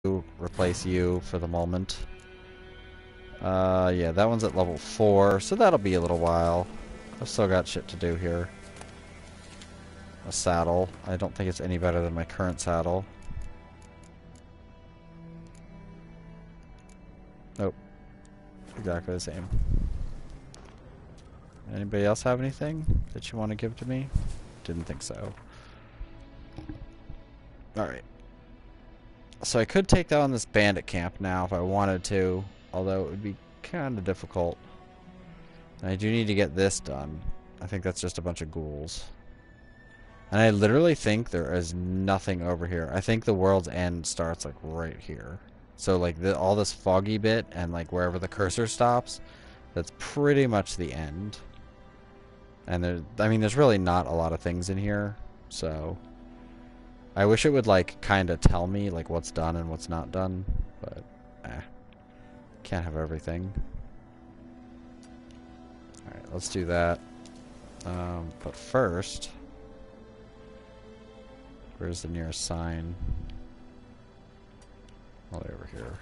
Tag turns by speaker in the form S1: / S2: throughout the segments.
S1: replace you for the moment. Yeah, that one's at level 4, so that'll be a little while. I've still got shit to do here. A saddle. I don't think it's any better than my current saddle. Nope. Exactly the same. Anybody else have anything that you want to give to me? Didn't think so. Alright. So I could take down this bandit camp now if I wanted to, although it would be kind of difficult. And I do need to get this done. I think that's just a bunch of ghouls. And I literally think there is nothing over here. I think the world's end starts like right here. So like all this foggy bit and like wherever the cursor stops, that's pretty much the end. And there's really not a lot of things in here, so I wish it would like kind of tell me like what's done and what's not done, but can't have everything. Alright, let's do that. But first, where's the nearest sign? Oh, they're over here.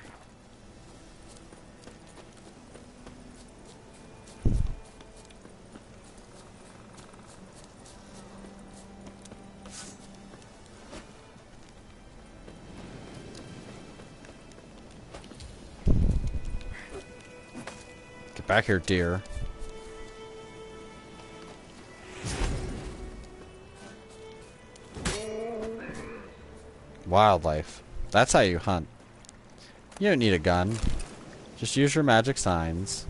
S1: Get back here, deer. Wildlife. That's how you hunt. You don't need a gun. Just use your magic signs.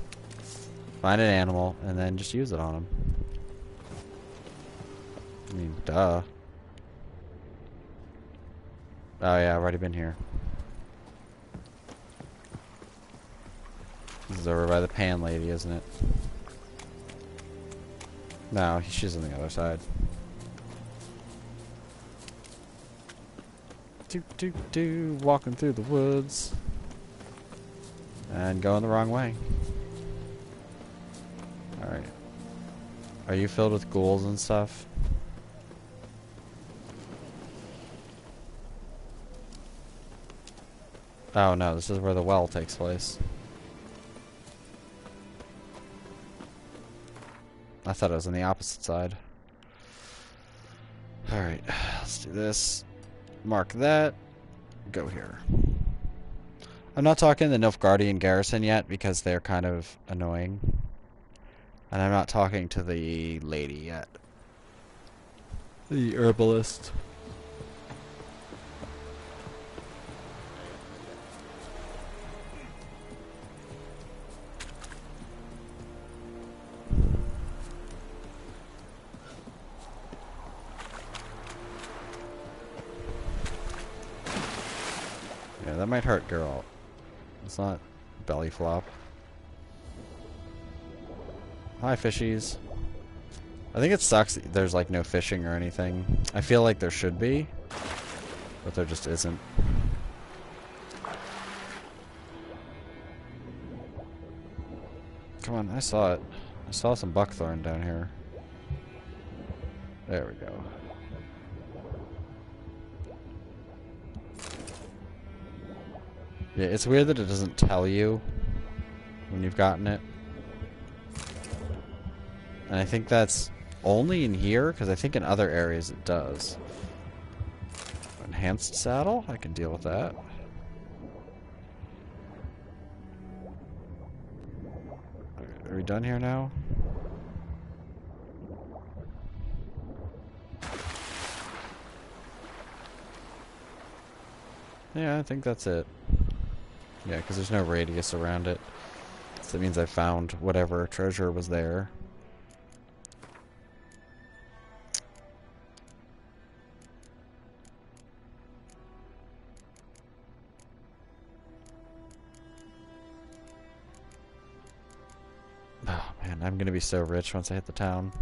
S1: Find an animal, and then just use it on them. I mean, duh. Oh yeah, I've already been here. This is over by the pan lady, isn't it? No, she's on the other side. Walking through the woods. And going the wrong way. Alright. Are you filled with ghouls and stuff? Oh no, this is where the well takes place. I thought it was on the opposite side. Alright, let's do this. Mark that. Go here. I'm not talking the Nilfgaardian garrison yet because they're kind of annoying. And I'm not talking to the lady yet. The herbalist. Yeah, that might hurt Geralt. It's not belly flop. Hi, fishies. I think it sucks that there's like no fishing or anything. I feel like there should be, but there just isn't. Come on, I saw it. I saw some buckthorn down here. There we go. Yeah, it's weird that it doesn't tell you when you've gotten it. And I think that's only in here, because I think in other areas it does. Enhanced saddle? I can deal with that. Are we done here now? Yeah, I think that's it. Yeah, because there's no radius around it. So that means I found whatever treasure was there. Oh man, I'm gonna be so rich once I hit the town.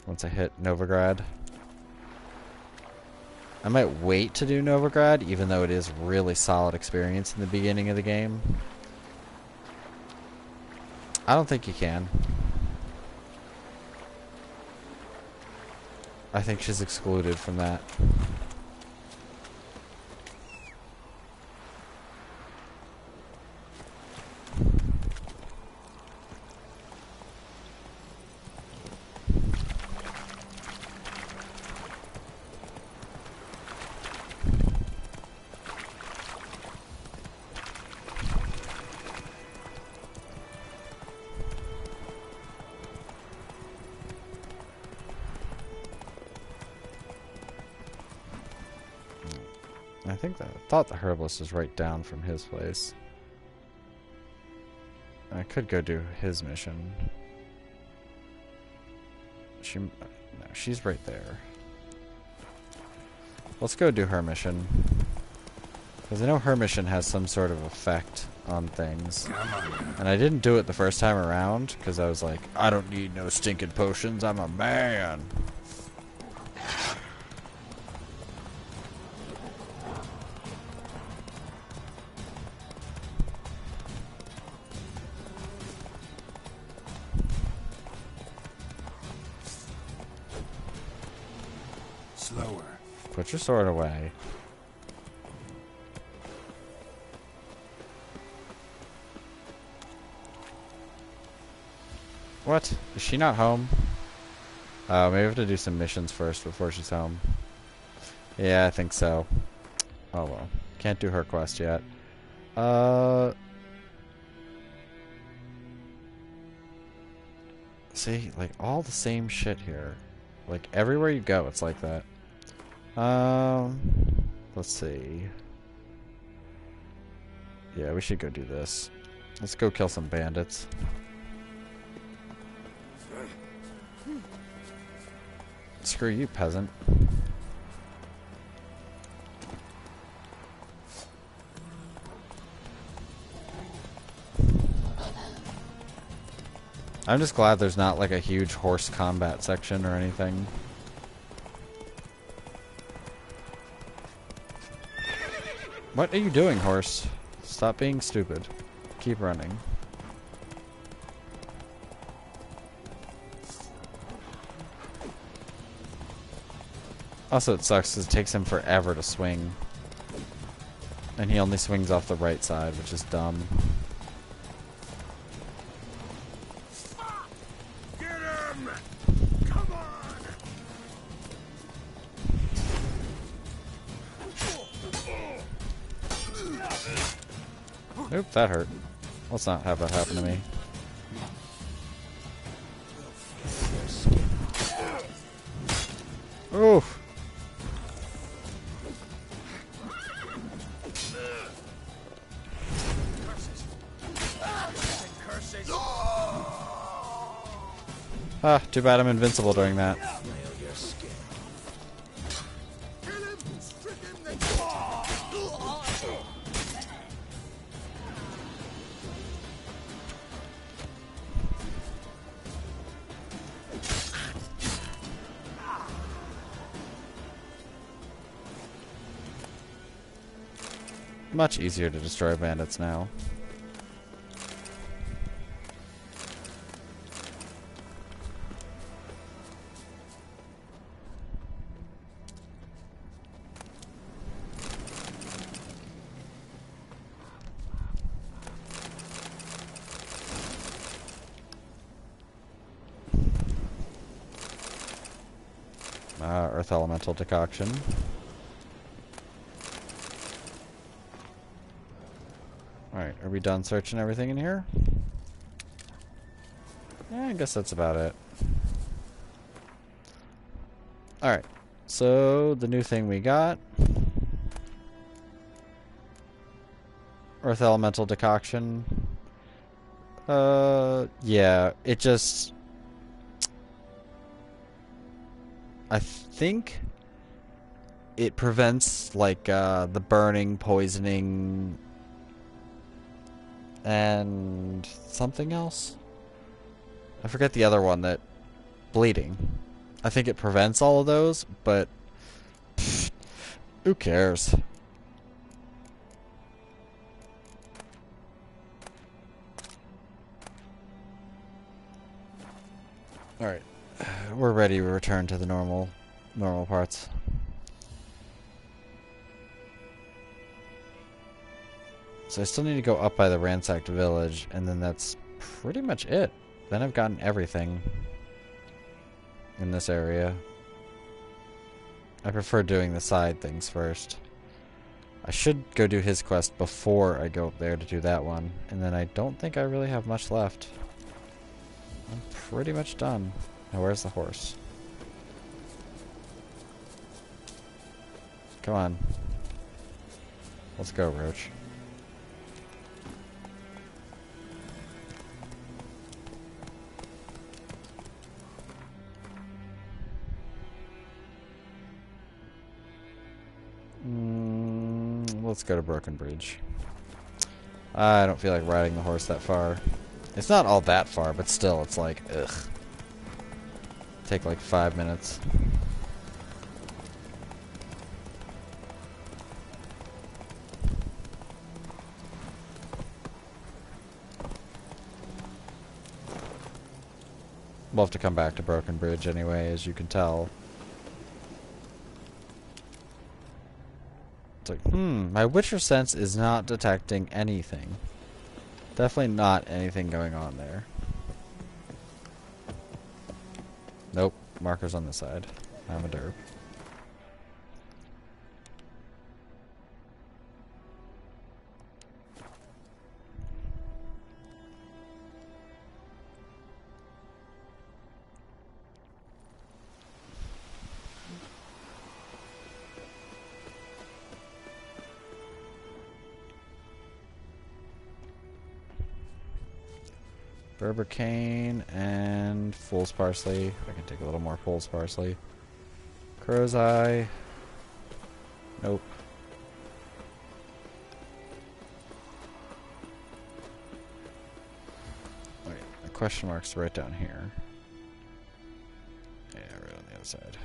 S1: Once I hit Novigrad. I might wait to do Novigrad, even though it is really solid experience in the beginning of the game. I don't think you can. I think she's excluded from that. I thought the herbalist was right down from his place. I could go do his mission. No, she's right there. Let's go do her mission. Because I know her mission has some sort of effect on things. And I didn't do it the first time around, because I was like, I don't need no stinking potions, I'm a man.
S2: Slower.
S1: Put your sword away. What? Is she not home? Oh, maybe I have to do some missions first before she's home. Yeah, I think so. Oh well. Can't do her quest yet. See, like all the same shit here. Like everywhere you go, it's like that. Let's see. Yeah, we should go do this. Let's go kill some bandits. Screw you, peasant. I'm just glad there's not like a huge horse combat section or anything. What are you doing, horse? Stop being stupid. Keep running. Also, it sucks because it takes him forever to swing. And he only swings off the right side, which is dumb.
S2: Get him! Come on!
S1: Oop, that hurt. Let's not have that happen to me. Oof. Ah, too bad I'm invincible during that. Much easier to destroy bandits now. Earth Elemental decoction. Alright, are we done searching everything in here? Yeah, I guess that's about it. Alright, so the new thing we got. Earth Elemental decoction. Yeah, it just... I think it prevents, like, the burning, poisoning, and something else. I forget the other one that... bleeding. I think it prevents all of those, but... pfft, who cares? Alright. We're ready to return to the normal parts. So I still need to go up by the ransacked village, and then that's pretty much it. Then I've gotten everything in this area. I prefer doing the side things first. I should go do his quest before I go up there to do that one, and then I don't think I really have much left. I'm pretty much done. Now where's the horse? Come on. Let's go, Roach. Let's go to Broken Bridge. I don't feel like riding the horse that far. It's not all that far, but still, it's like, ugh. Take like 5 minutes. We'll have to come back to Broken Bridge anyway, as you can tell. It's like, my Witcher sense is not detecting anything. Definitely not anything going on there. Nope, marker's on this side. I'm a derp. Berber cane and fool's parsley. I can take a little more fool's parsley. Crow's eye. Nope. Wait, the question mark's right down here. Yeah, right on the other side.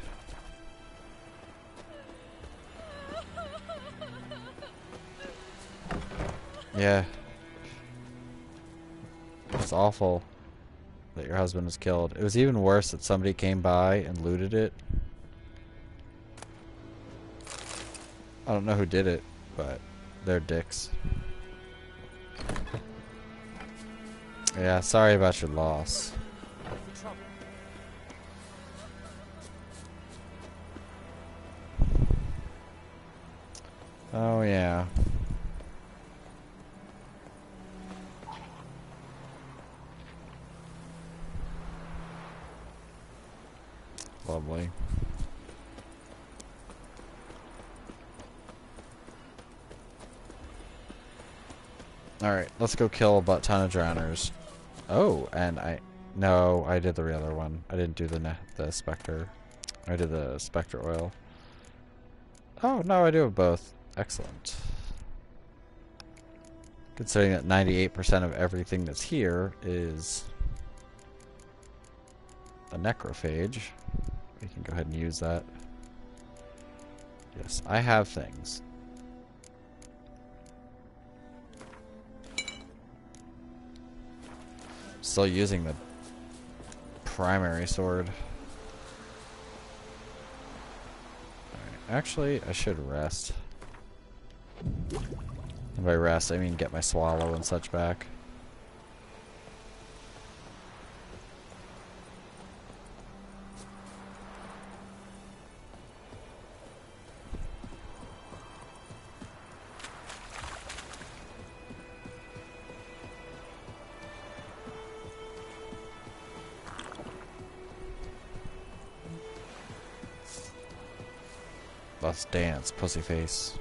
S1: Yeah. It's awful that your husband was killed. It was even worse that somebody came by and looted it. I don't know who did it, but they're dicks. Yeah, sorry about your loss. Oh yeah. Lovely. Alright, let's go kill a butt ton of drowners. Oh, and no, I did the other one. I didn't do the Spectre. I did the Spectre oil. Oh, no, I do have both. Excellent. Considering that 98% of everything that's here is a necrophage, we can go ahead and use that. Yes, I have things. Still using the primary sword. Alright, actually, I should rest. And by rest, I mean get my swallow and such back. Let's dance, pussyface.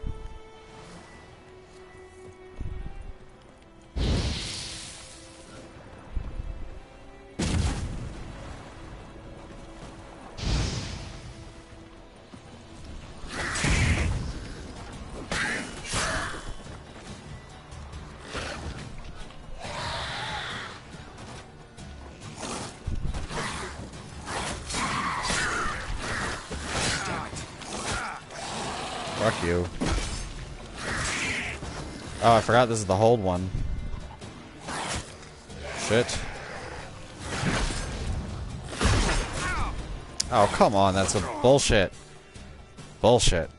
S1: Fuck you. Oh, I forgot this is the hold one. Shit. Oh, come on, that's a bullshit. Bullshit.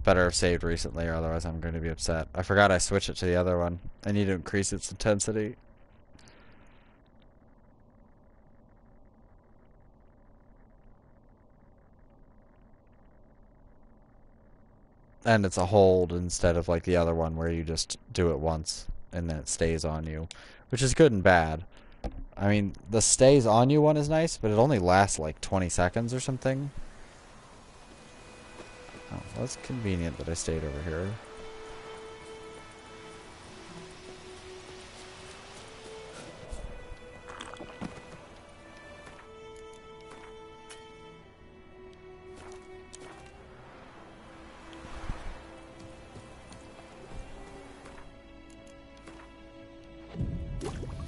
S1: Better have saved recently, or otherwise I'm going to be upset. I forgot I switched it to the other one. I need to increase its intensity. And it's a hold instead of like the other one where you just do it once and then it stays on you. Which is good and bad. I mean, the stays on you one is nice, but it only lasts like 20 seconds or something. Well, it's convenient that I stayed over here.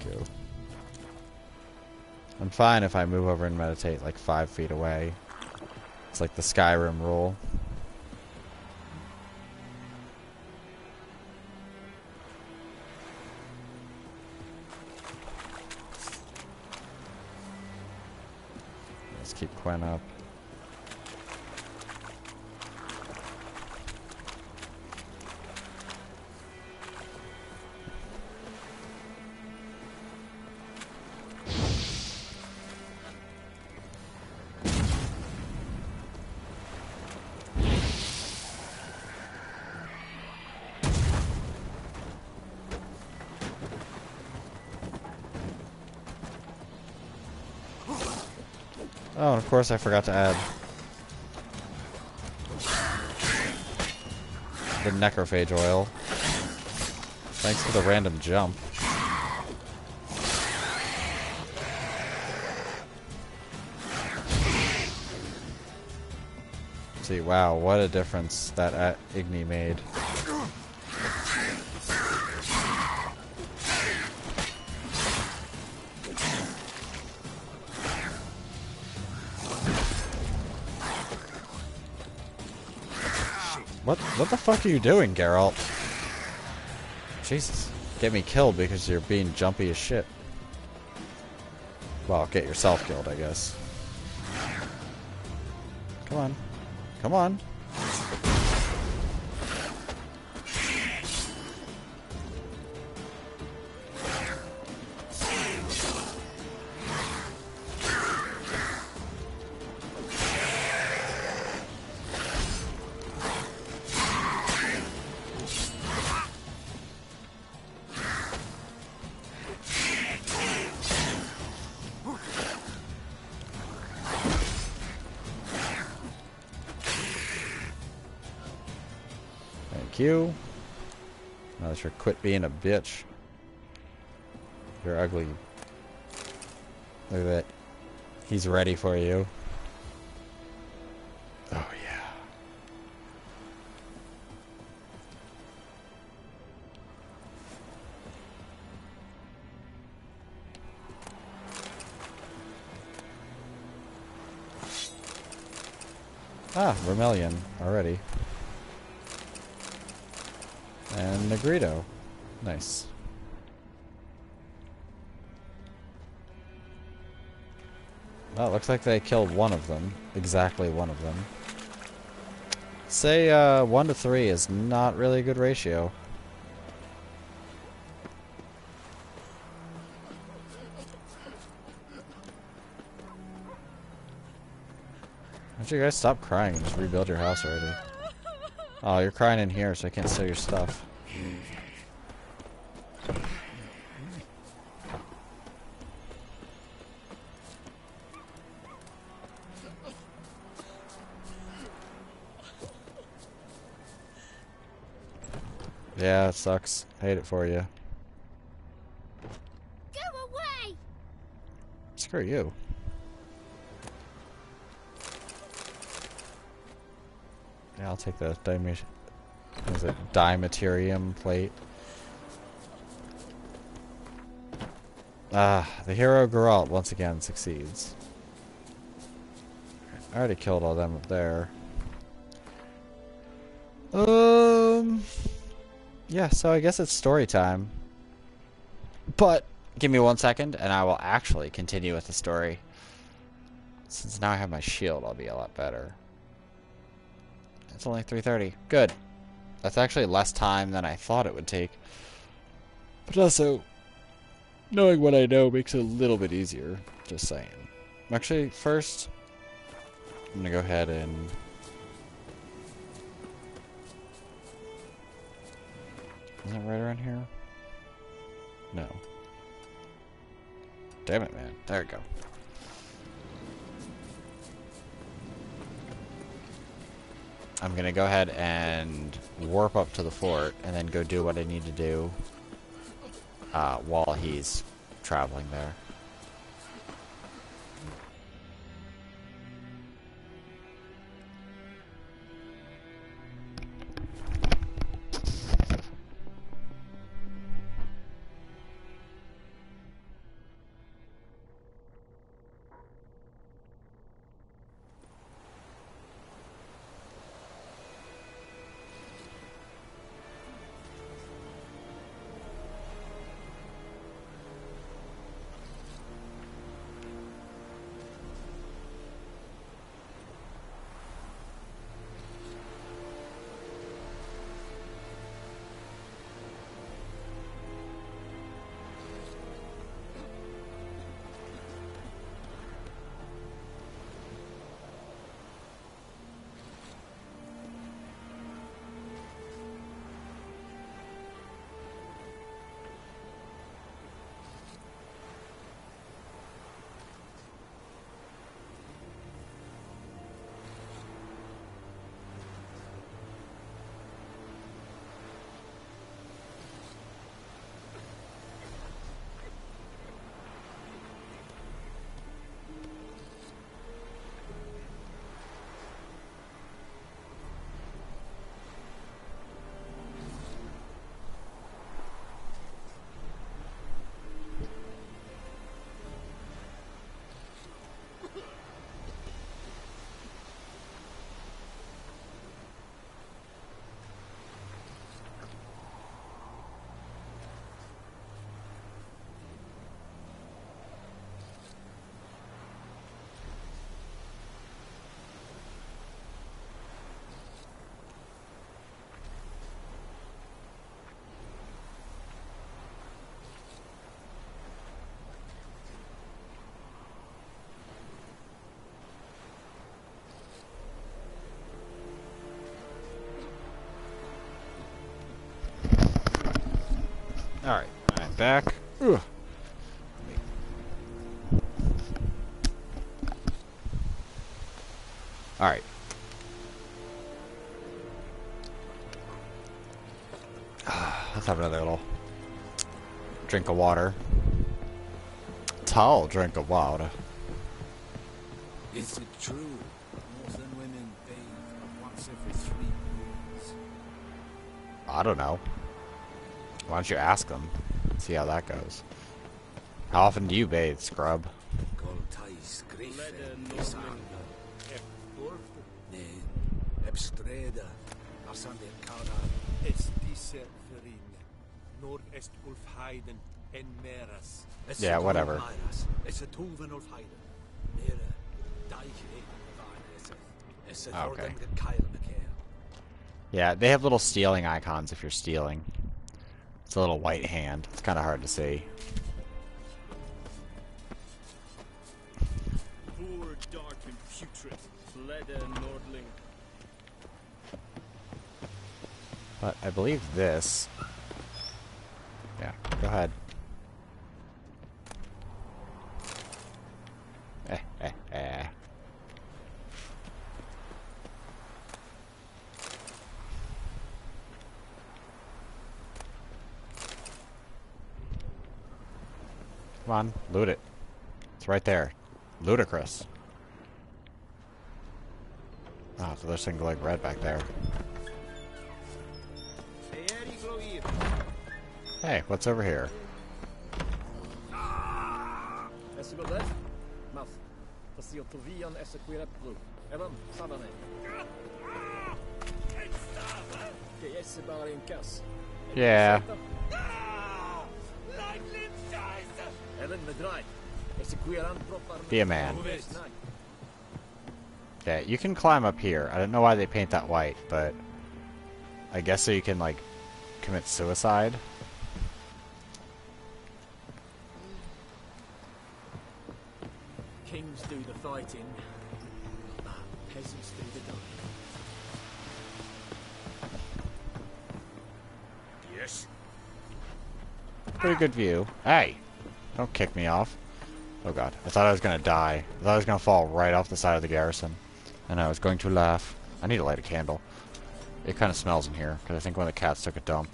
S1: Go. I'm fine if I move over and meditate like 5 feet away. It's like the Skyrim rule. Let's keep Quen up. Oh, and of course I forgot to add the necrophage oil. Thanks for the random jump. See, wow, what a difference that Igni made. What the fuck are you doing, Geralt? Jesus. Get me killed because you're being jumpy as shit. Well, get yourself killed, I guess. Come on. Come on. You. Now that you're quit being a bitch. You're ugly. Look at that. He's ready for you. Oh yeah. Ah, Vermilion already. And Negrito. Nice. Well, it looks like they killed one of them. Exactly one of them. Say 1 to 3 is not really a good ratio. Why don't you guys stop crying and just rebuild your house already? Oh, you're crying in here, so I can't steal your stuff. Yeah, it sucks. Hate it for you.
S3: Go away!
S1: Screw you. Yeah, I'll take the Dimaterium plate. Ah, the hero Geralt once again succeeds. I already killed all them up there. Yeah, so I guess it's story time. But give me 1 second and I will actually continue with the story. Since now I have my shield, I'll be a lot better. It's only 3:30. Good. That's actually less time than I thought it would take. But also, knowing what I know makes it a little bit easier. Just saying. Actually, first, I'm gonna go ahead and... Isn't it right around here? No. Damn it, man. There we go. I'm gonna go ahead and warp up to the fort and then go do what I need to do while he's traveling there. Alright, I'm back. Ugh. Alright. Let's have another little drink of water. Tall drink of water.
S3: Is it true? Northern women bathe once every 3 years.
S1: I don't know. Why don't you ask them? See how that goes. How often do you bathe, scrub?
S3: Goltais griffen isarna. Nen, ebstreda, arsande cara.
S4: Es diese verin, nord est Ulfheiden en meras.
S1: Yeah, whatever.
S3: Es a tuven Ulfheiden. Nere, daiche, vain es a
S1: Okay.
S3: thordan get Kyle McCare.
S1: Yeah, they have little stealing icons if you're stealing. It's a little white hand. It's kind of hard to see.
S4: Poor, dark, and putrid, Fleda Nordling.
S1: But I believe this... Yeah, go ahead. Eh. Come on, loot it. It's right there. Ludicrous. Oh, so there's something like red back there. Hey, what's over here? Yeah. Be a man. Yeah, you can climb up here. I don't know why they paint that white, but I guess so you can, like, commit suicide.
S3: Kings do the fighting, peasants do the dying.
S2: Yes.
S1: Pretty good view. Hey! Don't kick me off. Oh god, I thought I was gonna die. I thought I was gonna fall right off the side of the garrison. And I was going to laugh. I need to light a candle. It kind of smells in here, because I think one of the cats took a dump.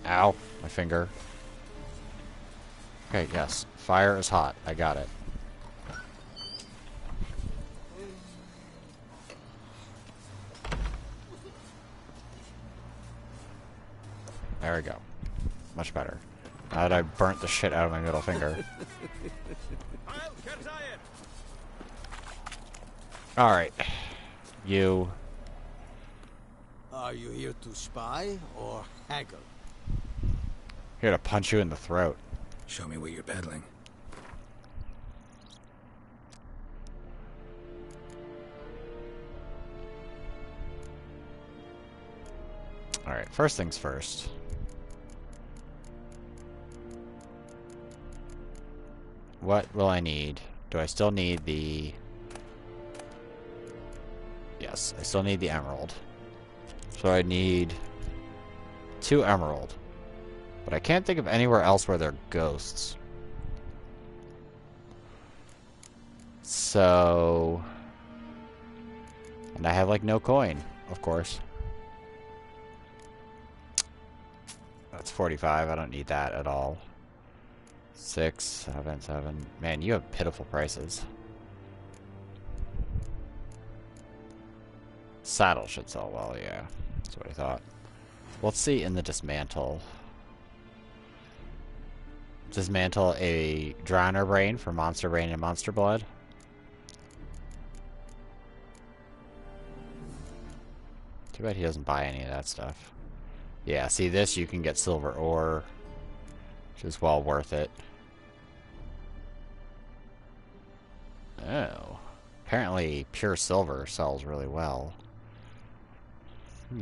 S1: Ow, my finger. Okay, yes. Fire is hot. I got it. There we go. Much better. Now that I burnt the shit out of my middle finger. Alright. You.
S3: Are you here to spy or haggle?
S1: Here to punch you in the throat.
S3: Show me what you're peddling.
S1: Alright, first things first. What will I need? Do I still need the... Yes, I still need the emerald. So I need 2 emerald. But I can't think of anywhere else where there are ghosts. So... And I have like no coin, of course. That's 45, I don't need that at all. 6, 7, 7. Man, you have pitiful prices. Saddle should sell well, yeah. That's what I thought. Let's see in the dismantle. Dismantle a Drowner Brain for Monster Brain and Monster Blood. Too bad he doesn't buy any of that stuff. Yeah, see this you can get silver ore, which is well worth it. Oh. Apparently pure silver sells really well. I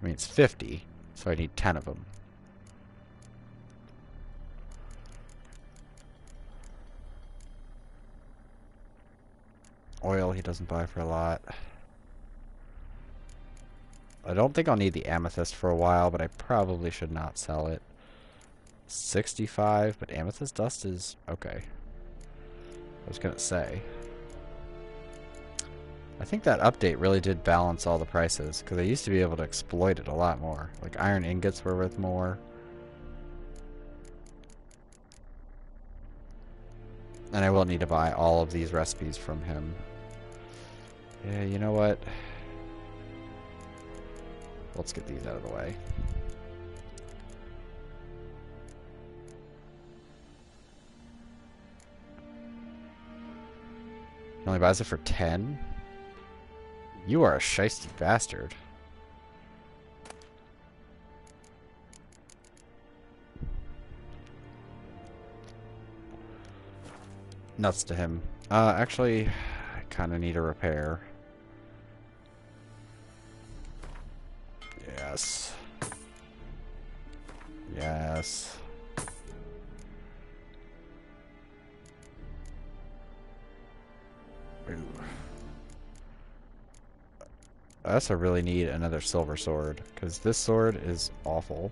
S1: mean, it's 50, so I need 10 of them. Oil he doesn't buy for a lot. I don't think I'll need the amethyst for a while, but I probably should not sell it. 65, but amethyst dust is okay. I was gonna say. I think that update really did balance all the prices, because I used to be able to exploit it a lot more. Like iron ingots were worth more. And I will need to buy all of these recipes from him. Yeah, you know what? Let's get these out of the way. He only buys it for 10? You are a shiesty bastard. Nuts to him. Actually, I kind of need a repair. Yes. Yes. Ooh. I also really need another silver sword, because this sword is awful.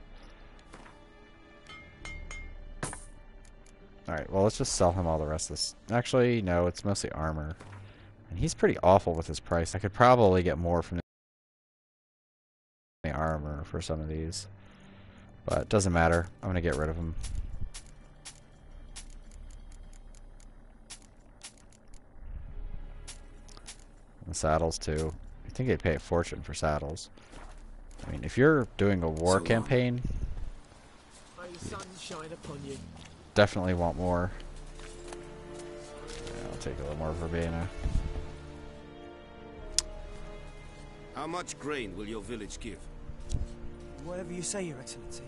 S1: Alright, well let's just sell him all the rest of this. Actually, no, it's mostly armor. And he's pretty awful with his price. I could probably get more from the armor for some of these. But it doesn't matter. I'm going to get rid of him. And the saddles too. I think they pay a fortune for saddles. I mean, if you're doing a war campaign, definitely want more. Yeah, I'll take a little more verbena.
S2: How much grain will your village give?
S5: Whatever you say, Your Excellency.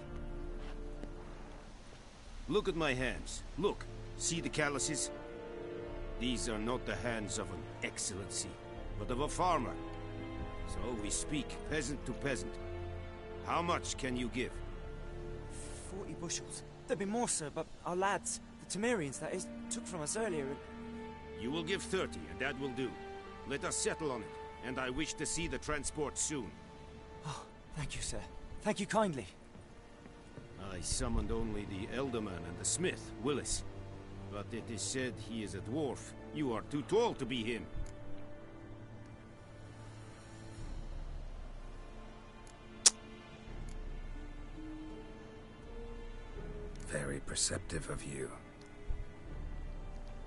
S2: Look at my hands. Look. See the calluses? These are not the hands of an excellency, but of a farmer. So we speak peasant to peasant. How much can you give?
S5: 40 bushels. There'd be more, sir, but our lads, the Temerians, that is, took from us earlier.
S2: You will give 30, and that will do. Let us settle on it, and I wish to see the transport soon.
S5: Oh, thank you, sir. Thank you kindly.
S2: I summoned only the Elderman and the smith, Willis. But it is said he is a dwarf. You are too tall to be him.
S3: perceptive of you.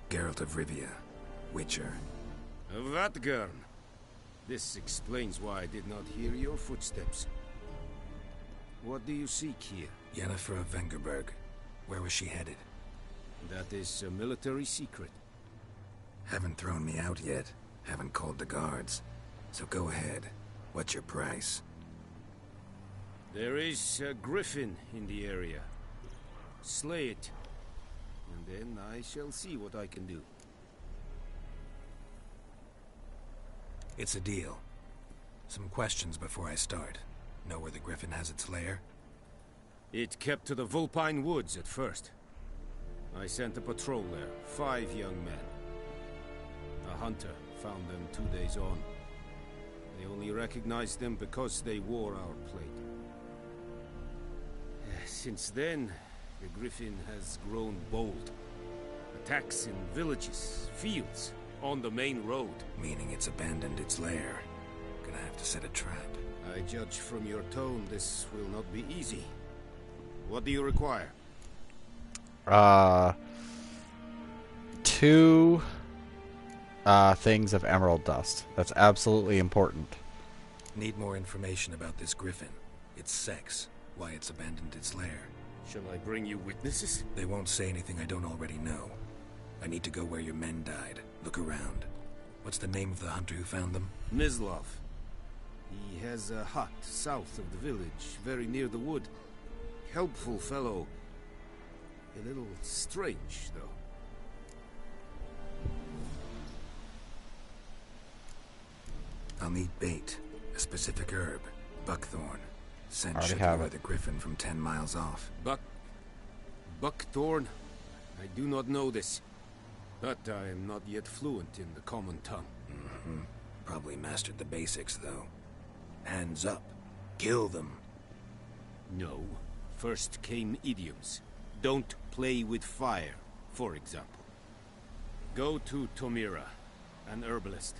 S3: Geralt of Rivia, Witcher.
S2: Vatgern. This explains why I did not hear your footsteps. What do you seek here?
S3: Yennefer of Vengerberg. Where was she headed?
S2: That is a military secret.
S3: Haven't thrown me out yet. Haven't called the guards. So go ahead. What's your price?
S2: There is a griffin in the area. Slay it, and then I shall see what I can do.
S3: It's a deal. Some questions before I start. Know where the griffin has its lair?
S2: It kept to the Vulpine Woods at first. I sent a patrol there, 5 young men. A hunter found them 2 days on. They only recognized them because they wore our plate. Since then, the griffin has grown bold. Attacks in villages, fields, on the main road.
S3: Meaning it's abandoned its lair. Gonna have to set a trap.
S2: I judge from your tone this will not be easy. What do you require?
S1: 2 things of emerald dust. That's absolutely important.
S3: Need more information about this griffin. Its sex. Why it's abandoned its lair.
S2: Shall I bring you witnesses?
S3: They won't say anything I don't already know. I need to go where your men died. Look around. What's the name of the hunter who found them?
S2: Mislav. He has a hut south of the village, very near the wood. Helpful fellow. A little strange, though.
S3: I'll need bait. A specific herb. Buckthorn. Scent
S1: Already
S3: should
S1: have
S3: lure
S1: it.
S3: the griffin from 10 miles off.
S2: Buckthorn? I do not know this. But I am not yet fluent in the common tongue.
S3: Probably mastered the basics, though. Hands up. Kill them.
S2: No. First came idioms. Don't play with fire, for example. Go to Tomira, an herbalist.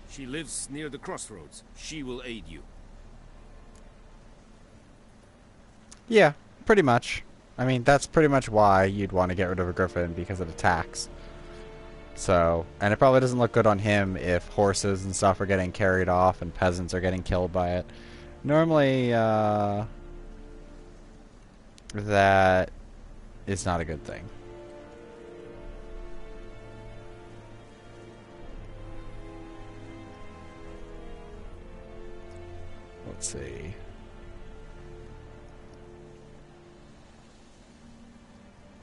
S2: She lives near the crossroads. She will aid you.
S1: Yeah, pretty much. I mean, that's pretty much why you'd want to get rid of a griffin, because it attacks. So, and it probably doesn't look good on him if horses and stuff are getting carried off and peasants are getting killed by it. Normally, that is not a good thing. Let's see.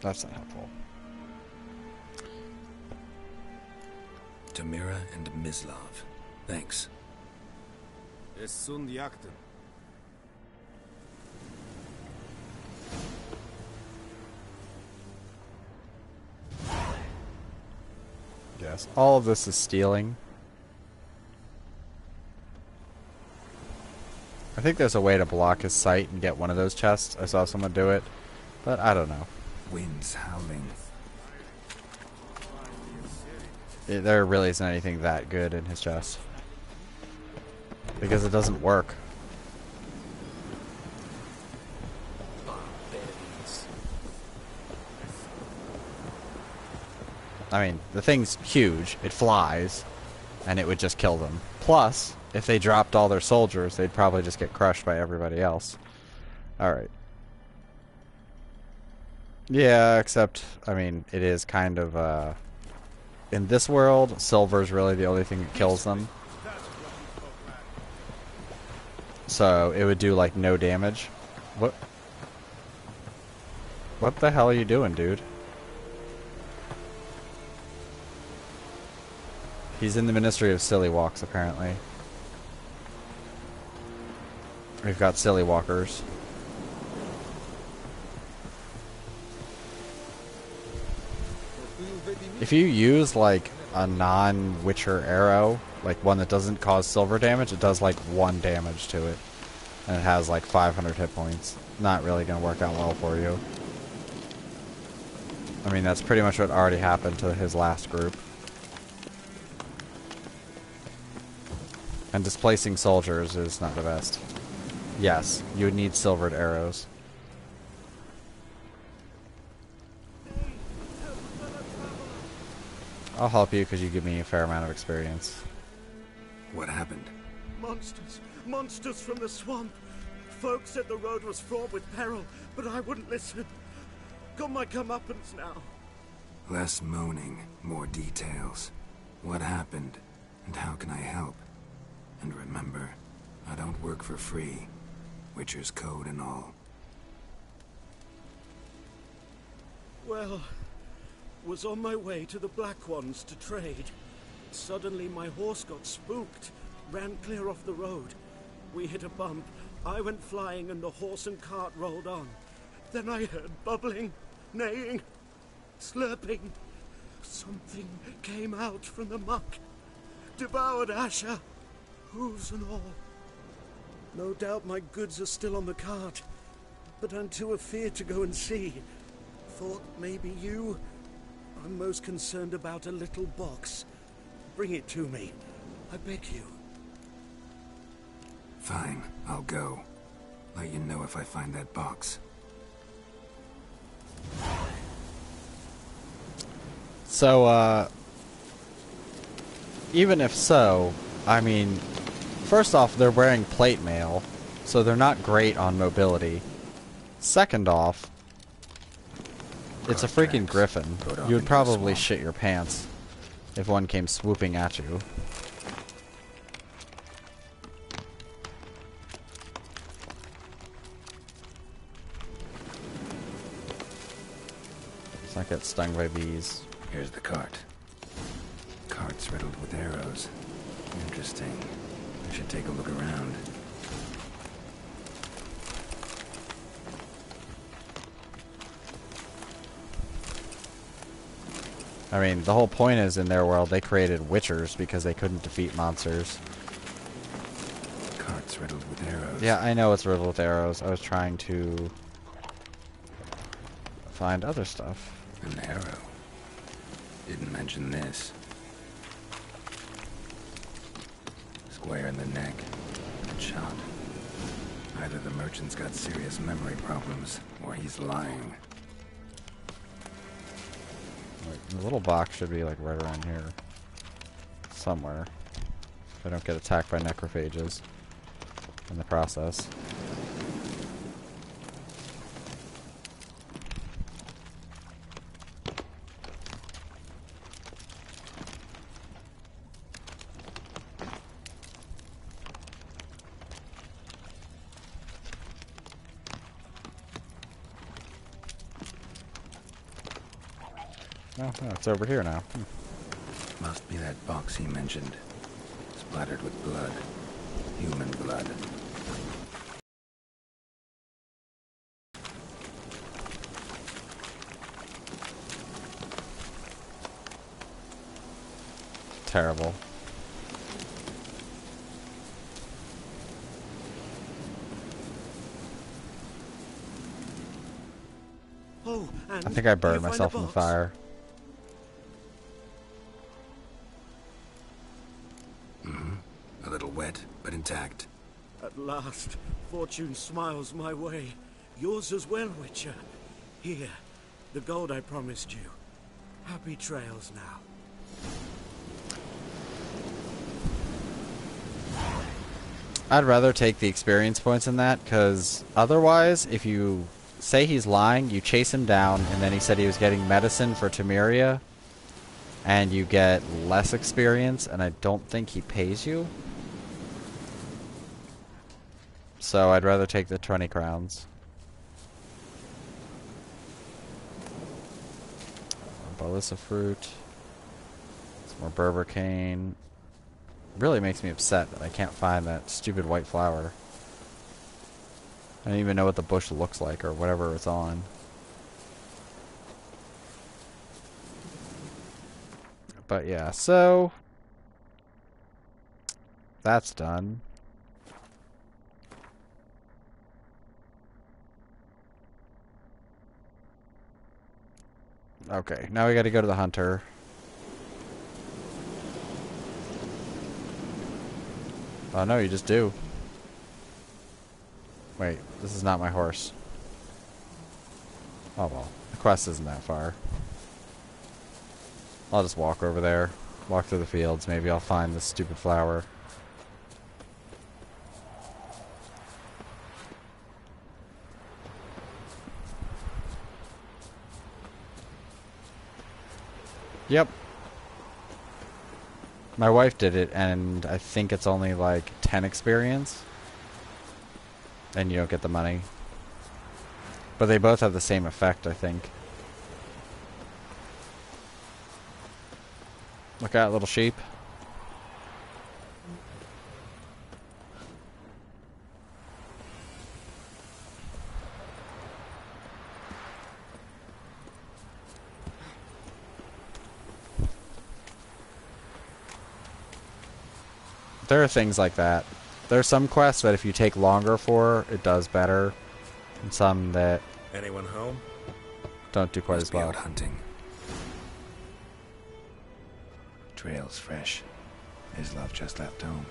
S1: That's not helpful.
S3: Tomira and Mislav. Thanks.
S2: Es sunt jagten.
S1: Yes, all of this is stealing. I think there's a way to block his sight and get one of those chests. I saw someone do it, but I don't know.
S3: Winds howling.
S1: There really isn't anything that good in his chest. Because it doesn't work. I mean, the thing's huge. It flies, and it would just kill them. Plus, if they dropped all their soldiers, they'd probably just get crushed by everybody else. Alright. Yeah, except, I mean, it is kind of, in this world, silver's really the only thing that kills them. So, it would do, like, no damage. What? What the hell are you doing, dude? He's in the Ministry of Silly Walks, apparently. We've got Silly Walkers. If you use, like, a non-Witcher arrow, like one that doesn't cause silver damage, it does, like, 1 damage to it. And it has, like, 500 hit points. Not really gonna work out well for you. I mean, that's pretty much what already happened to his last group. And displacing soldiers is not the best. Yes, you would need silvered arrows. I'll help you because you give me a fair amount of experience.
S3: What happened?
S4: Monsters! Monsters from the swamp! Folks said the road was fraught with peril, but I wouldn't listen. Got my comeuppance now.
S3: Less moaning, more details. What happened, and how can I help? And remember, I don't work for free. Witcher's code and all.
S4: Well, was on my way to the Black Ones to trade. Suddenly my horse got spooked, ran clear off the road. We hit a bump, I went flying and the horse and cart rolled on. Then I heard bubbling, neighing, slurping. Something came out from the muck, devoured Asher, hooves and all. No doubt my goods are still on the cart, but I'm too afeard to go and see. Thought maybe you... I'm most concerned about a little box. Bring it to me, I beg you.
S3: Fine, I'll go. Let you know if I find that box.
S1: So, even if so, I mean, first off, they're wearing plate mail, so they're not great on mobility. Second off, it's a freaking griffin. You would probably shit your pants if one came swooping at you. Let's not get stung by bees.
S3: Here's the cart. Cart's riddled with arrows. Interesting. I should take a look around.
S1: I mean, the whole point is in their world they created witchers because they couldn't defeat monsters.
S3: Cart's riddled with arrows.
S1: Yeah, I know it's riddled with arrows. I was trying to find other stuff.
S3: An arrow. Didn't mention this. Square in the neck. Good shot. Either the merchant's got serious memory problems, or he's lying.
S1: Like, the little box should be like right around here. Somewhere. If I don't get attacked by necrophages in the process. Oh, it's over here now.
S3: Must be that box he mentioned. Splattered with blood. Human blood.
S1: Terrible.
S4: Oh, and
S1: I think I
S4: you
S1: burned
S4: find
S1: myself in the
S4: box?
S1: fire.
S3: A little wet, but intact.
S4: At last, fortune smiles my way. Yours as well, Witcher. Here, the gold I promised you. Happy trails now.
S1: I'd rather take the experience points in that, because otherwise, if you say he's lying, you chase him down, and then he said he was getting medicine for Temeria, and you get less experience, and I don't think he pays you. So I'd rather take the 20 crowns. Balissa fruit. Some more Berber cane. Really makes me upset that I can't find that stupid white flower. I don't even know what the bush looks like or whatever it's on. But yeah, so that's done. Okay, now we gotta go to the hunter. Oh no, you just do. Wait, this is not my horse. Oh well, the quest isn't that far. I'll just walk over there. Walk through the fields. Maybe I'll find this stupid flower. Yep. My wife did it, and I think it's only like 10 experience. And you don't get the money. But they both have the same effect, I think. Look out, little sheep. There are things like that. There are some quests that if you take longer for, it does better. And some that
S6: Anyone home?
S1: don't do quite
S3: Must
S1: as
S3: be
S1: well.
S3: out hunting. Trail's fresh. His love just left home.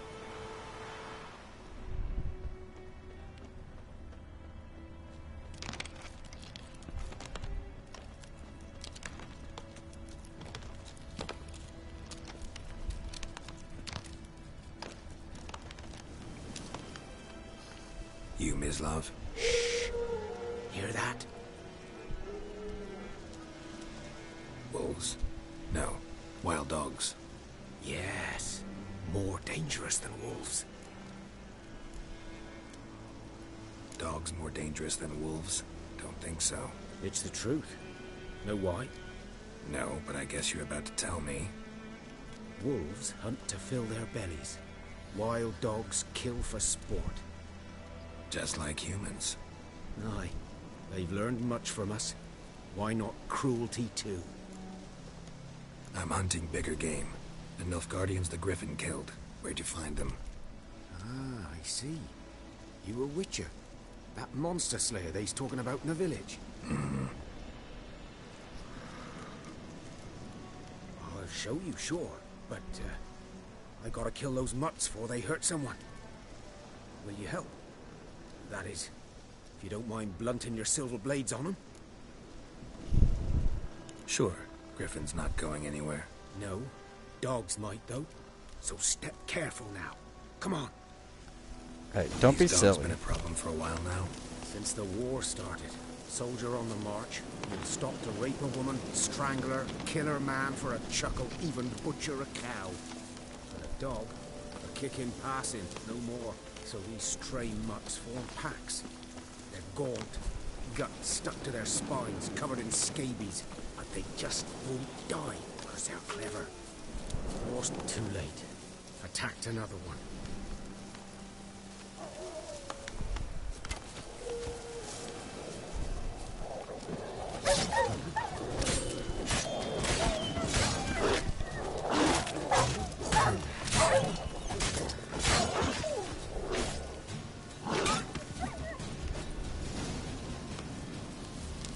S3: You, Mislav?
S2: Hear that?
S3: Wolves? No. Wild dogs.
S2: Yes. More dangerous than wolves.
S3: Dogs more dangerous than wolves? Don't think so.
S2: It's the truth. Know why?
S3: No, but I guess you're about to tell me.
S2: Wolves hunt to fill their bellies. Wild dogs kill for sport.
S3: Just like humans.
S2: Aye. They've learned much from us. Why not cruelty too?
S3: I'm hunting bigger game. The Nilfgaardians the Griffin killed. Where'd you find them?
S2: Ah, I see. You a witcher. That monster slayer they's talking about in the village.
S3: Mm-hmm.
S2: I'll show you, sure. But, I gotta kill those mutts before they hurt someone. Will you help? That is, if you don't mind blunting your silver blades on them.
S3: Sure. Griffin's not going anywhere.
S2: No. Dogs might, though. So step careful now. Come on.
S1: Hey, don't be
S3: These dogs
S1: silly.
S3: been a problem for a while now.
S2: Since the war started, soldier on the march, you'd stop to rape a woman, strangle her, kill her man for a chuckle, even butcher a cow. But a dog, a kick in passing, no more. So these stray mutts form packs. They're gaunt, guts stuck to their spines, covered in scabies, but they just won't die, because they're clever. Wasn't too late. Attacked another one.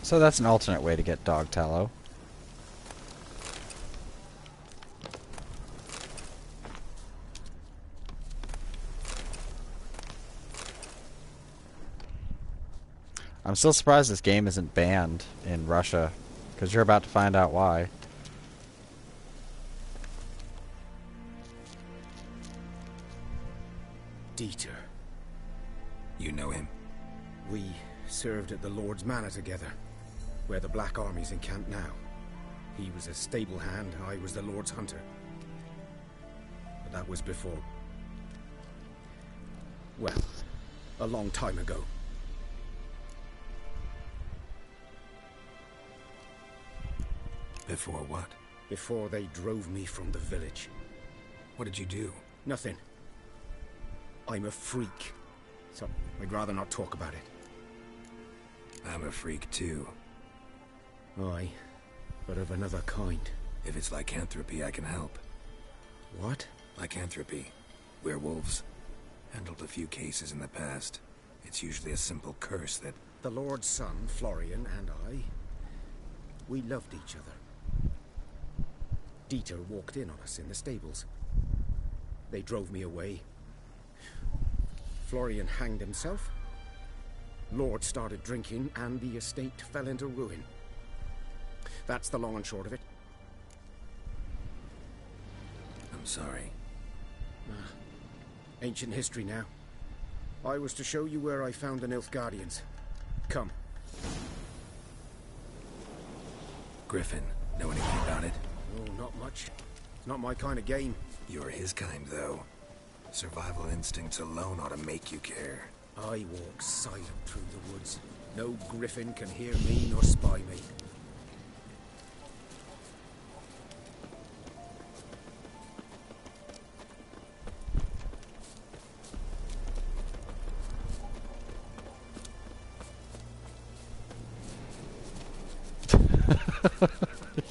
S1: So that's an alternate way to get dog tallow. I'm still surprised this game isn't banned in Russia, because you're about to find out why.
S2: Dieter.
S3: You know him?
S2: We served at the Lord's Manor together, where the Black Army's encamped now. He was a stable hand, I was the Lord's hunter. But that was before... well, a long time ago.
S3: Before what?
S2: Before they drove me from the village.
S3: What did you do?
S2: Nothing. I'm a freak, so I'd rather not talk about it.
S3: I'm a freak too.
S2: Aye, but of another kind.
S3: If it's lycanthropy, I can help.
S2: What?
S3: Lycanthropy. Werewolves. Handled a few cases in the past. It's usually a simple curse that...
S2: The Lord's son, Florian, and I, we loved each other. Dieter walked in on us in the stables. They drove me away. Florian hanged himself. Lord started drinking, and the estate fell into ruin. That's the long and short of it.
S3: sorry.
S2: Ancient history now. I was to show you where I found the Nilfgaardians. Come.
S3: Griffin, know anything about it?
S2: Oh, not much. It's not my kind of game.
S3: You're his kind, though. Survival instincts alone ought to make you care.
S2: I walk silent through the woods. No griffin can hear me nor spy me.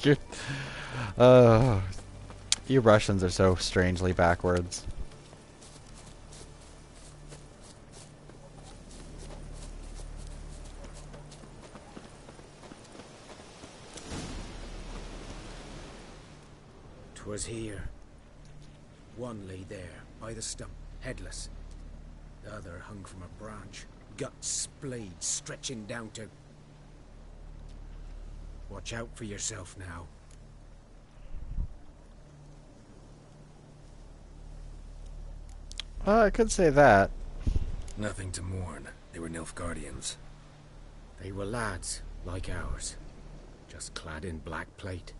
S1: You're- uh, you Russians are so strangely backwards.
S2: Was here. One lay there, by the stump, headless. The other hung from a branch, guts splayed, stretching down to... Watch out for yourself now.
S1: I could say that.
S3: Nothing to mourn. They were Nilfgaardians.
S2: They were lads, like ours, just clad in black plate.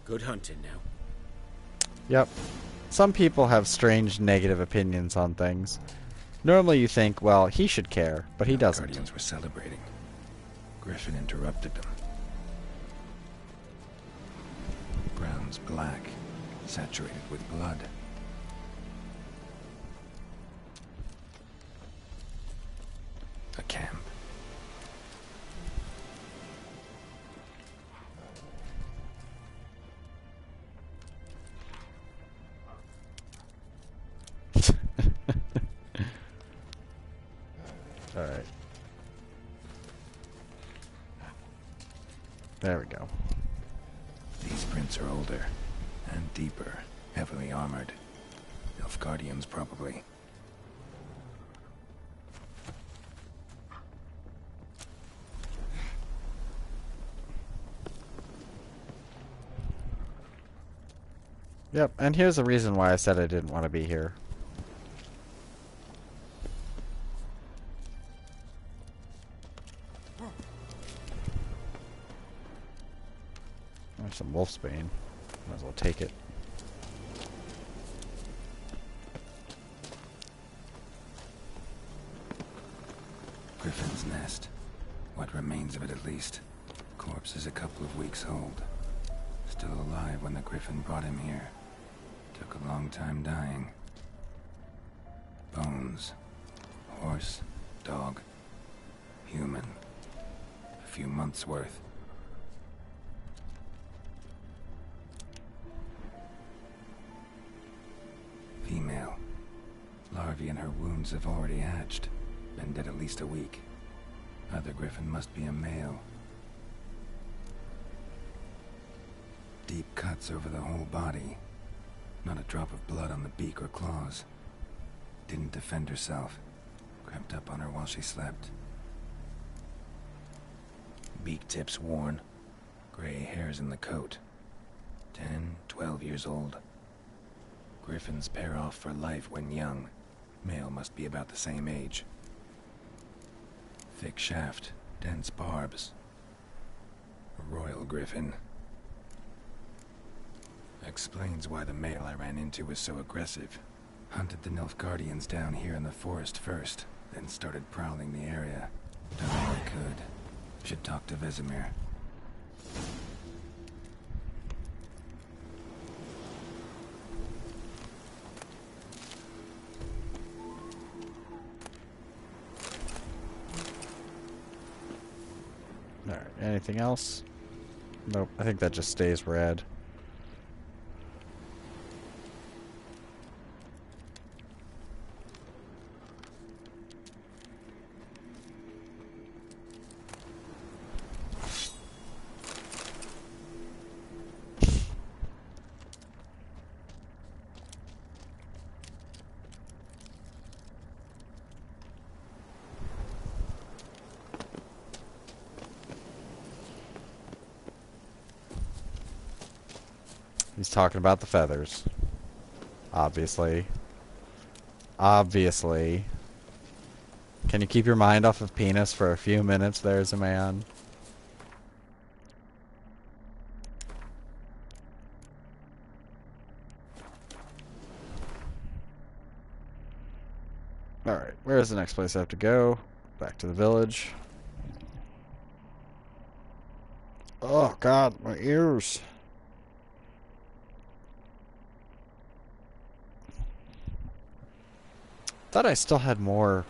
S2: Good hunting now.
S1: Yep. Some people have strange negative opinions on things. Normally you think, well, he should care, but he doesn't.
S3: Guardians were celebrating. Griffin interrupted them. Ground's black, saturated with blood. A camp.
S1: Alright. There we go.
S3: These prints are older and deeper, heavily armored. Nilfgaardians, probably.
S1: Yep, and here's the reason why I said I didn't want to be here. There's some wolfsbane. Might as well take it.
S3: Griffin's nest. What remains of it, at least. Corpse is a couple of weeks old. Still alive when the Griffin brought him here. Took a long time dying. Bones. Horse. Dog. Human. A few months' worth. Female. Larvae in her wounds have already hatched. Been dead at least a week. Other Griffin must be a male. Deep cuts over the whole body. Not a drop of blood on the beak or claws. Didn't defend herself. Crept up on her while she slept. Beak tips worn. Gray hairs in the coat. 10, 12 years old. Griffins pair off for life when young. Male must be about the same age. Thick shaft, dense barbs. A royal griffin. Explains why the male I ran into was so aggressive. Hunted the Nilfgaardians down here in the forest first, then started prowling the area. Done all I could. Should talk to Vesemir.
S1: Alright, anything else? Nope, I think that just stays red. He's talking about the feathers. Obviously. Obviously. Can you keep your mind off of penis for a few minutes? There's a man. Alright, where's the next place I have to go? Back to the village. Oh god, my ears. Thought I still had more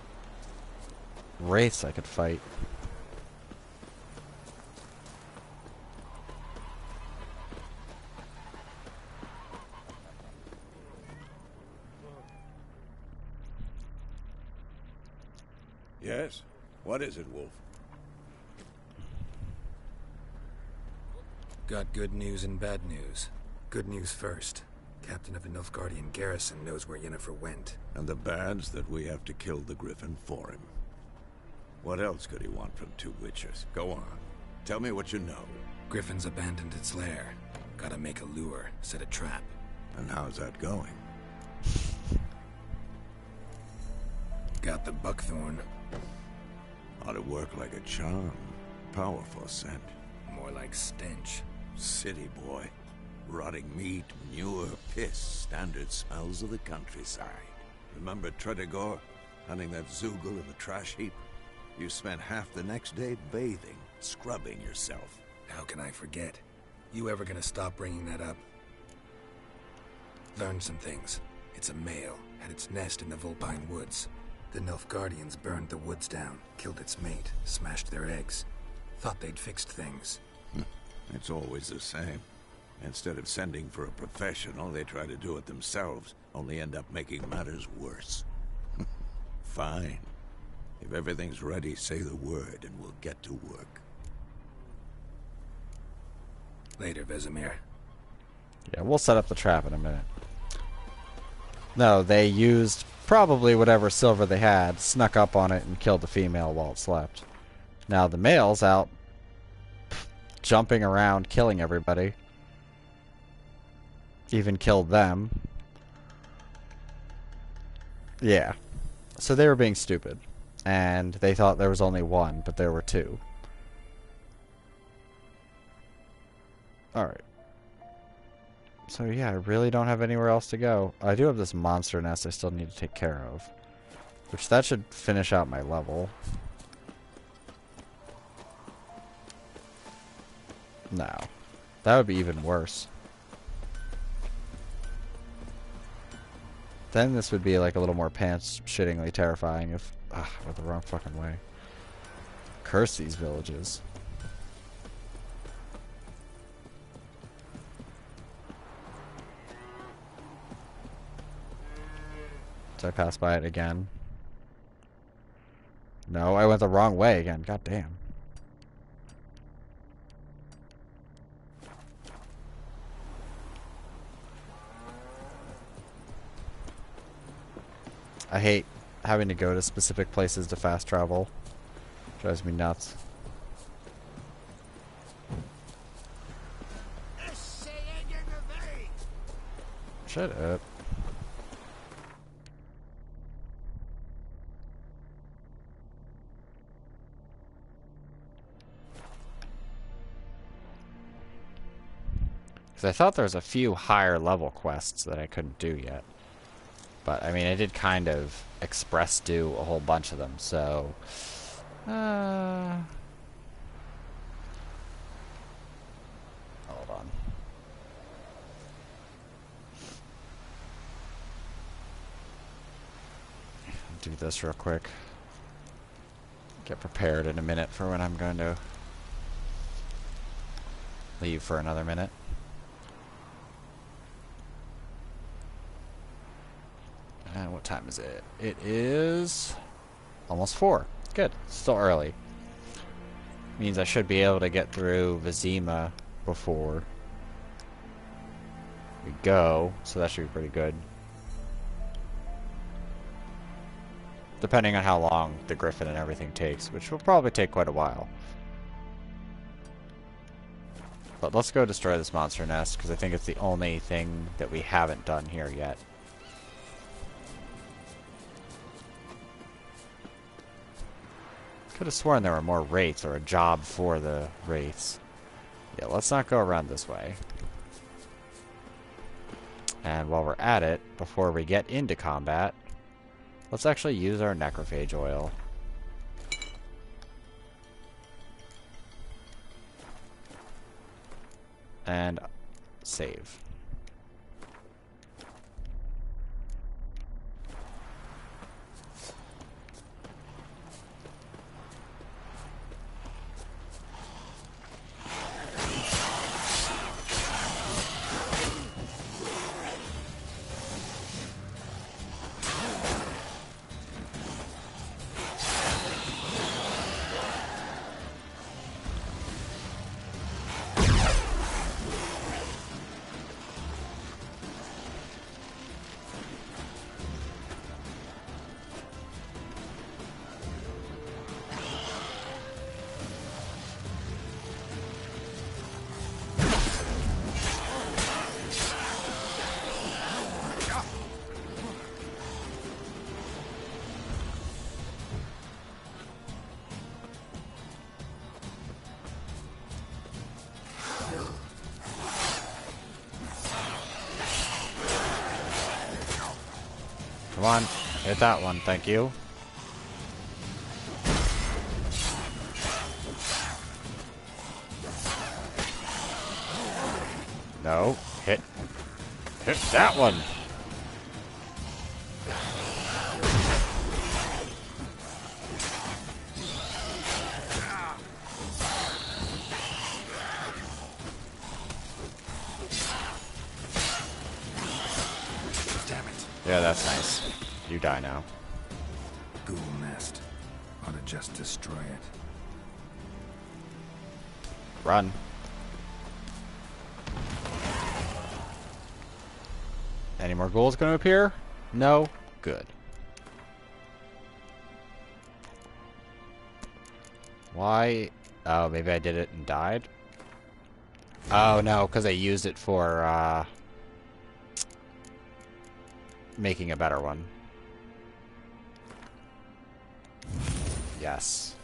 S1: wraiths I could fight.
S6: Yes? What is it, Wolf?
S3: Got good news and bad news. Good news first. Captain of the Nilfgaardian garrison knows where Yennefer went.
S6: And the bad's that we have to kill the Griffin for him. What else could he want from two witches? Go on. Tell me what you know.
S3: Griffin's abandoned its lair. Gotta make a lure, set a trap.
S6: And how's that going?
S3: Got the buckthorn.
S6: Ought to work like a charm. Powerful scent.
S3: More like stench.
S6: City boy. Rotting meat, manure, piss. Standard smells of the countryside. Remember Tretogor? Hunting that Zoogle in the trash heap? You spent half the next day bathing, scrubbing yourself.
S3: How can I forget? You ever gonna stop bringing that up? Learned some things. It's a male. Had its nest in the Vulpine Woods. The Nilfgaardians burned the woods down, killed its mate, smashed their eggs. Thought they'd fixed things.
S6: It's always the same. Instead of sending for a professional, they try to do it themselves, only end up making matters worse. Fine. If everything's ready, say the word and we'll get to work.
S3: Later, Vesemir.
S1: Yeah, we'll set up the trap in a minute. No, they used probably whatever silver they had, snuck up on it, and killed the female while it slept. Now the male's out jumping around, killing everybody. Even killed them. Yeah. So they were being stupid. And they thought there was only one, but there were two. Alright. So yeah, I really don't have anywhere else to go. I do have this monster nest I still need to take care of. Which that should finish out my level. No. That would be even worse. Then this would be like a little more pants-shittingly terrifying if... I went the wrong fucking way. Curse these villages. Did I pass by it again? No, I went the wrong way again. God damn. I hate having to go to specific places to fast travel. Drives me nuts. Shut up. Because I thought there was a few higher level quests that I couldn't do yet. But, I mean, I did kind of express do a whole bunch of them, so... Hold on. Do this real quick. Get prepared in a minute for when I'm going to leave for another minute. And what time is it? It is almost 4. Good. Still early. Means I should be able to get through Vizima before we go, so that should be pretty good. Depending on how long the Griffin and everything takes, which will probably take quite a while. But let's go destroy this monster nest, because I think it's the only thing that we haven't done here yet. Could have sworn there were more wraiths, or a job for the wraiths. Yeah, let's not go around this way. And while we're at it, before we get into combat, let's actually use our necrophage oil. And save. Come on, hit that one, thank you. No, hit that one. Yeah, that's nice. You die now.
S3: Ghoul nest. Ought to just destroy it.
S1: Run. Any more ghouls going to appear? No? Good. Why? Oh, maybe I did it and died? Oh, no, because I used it for, making a better one. Yes.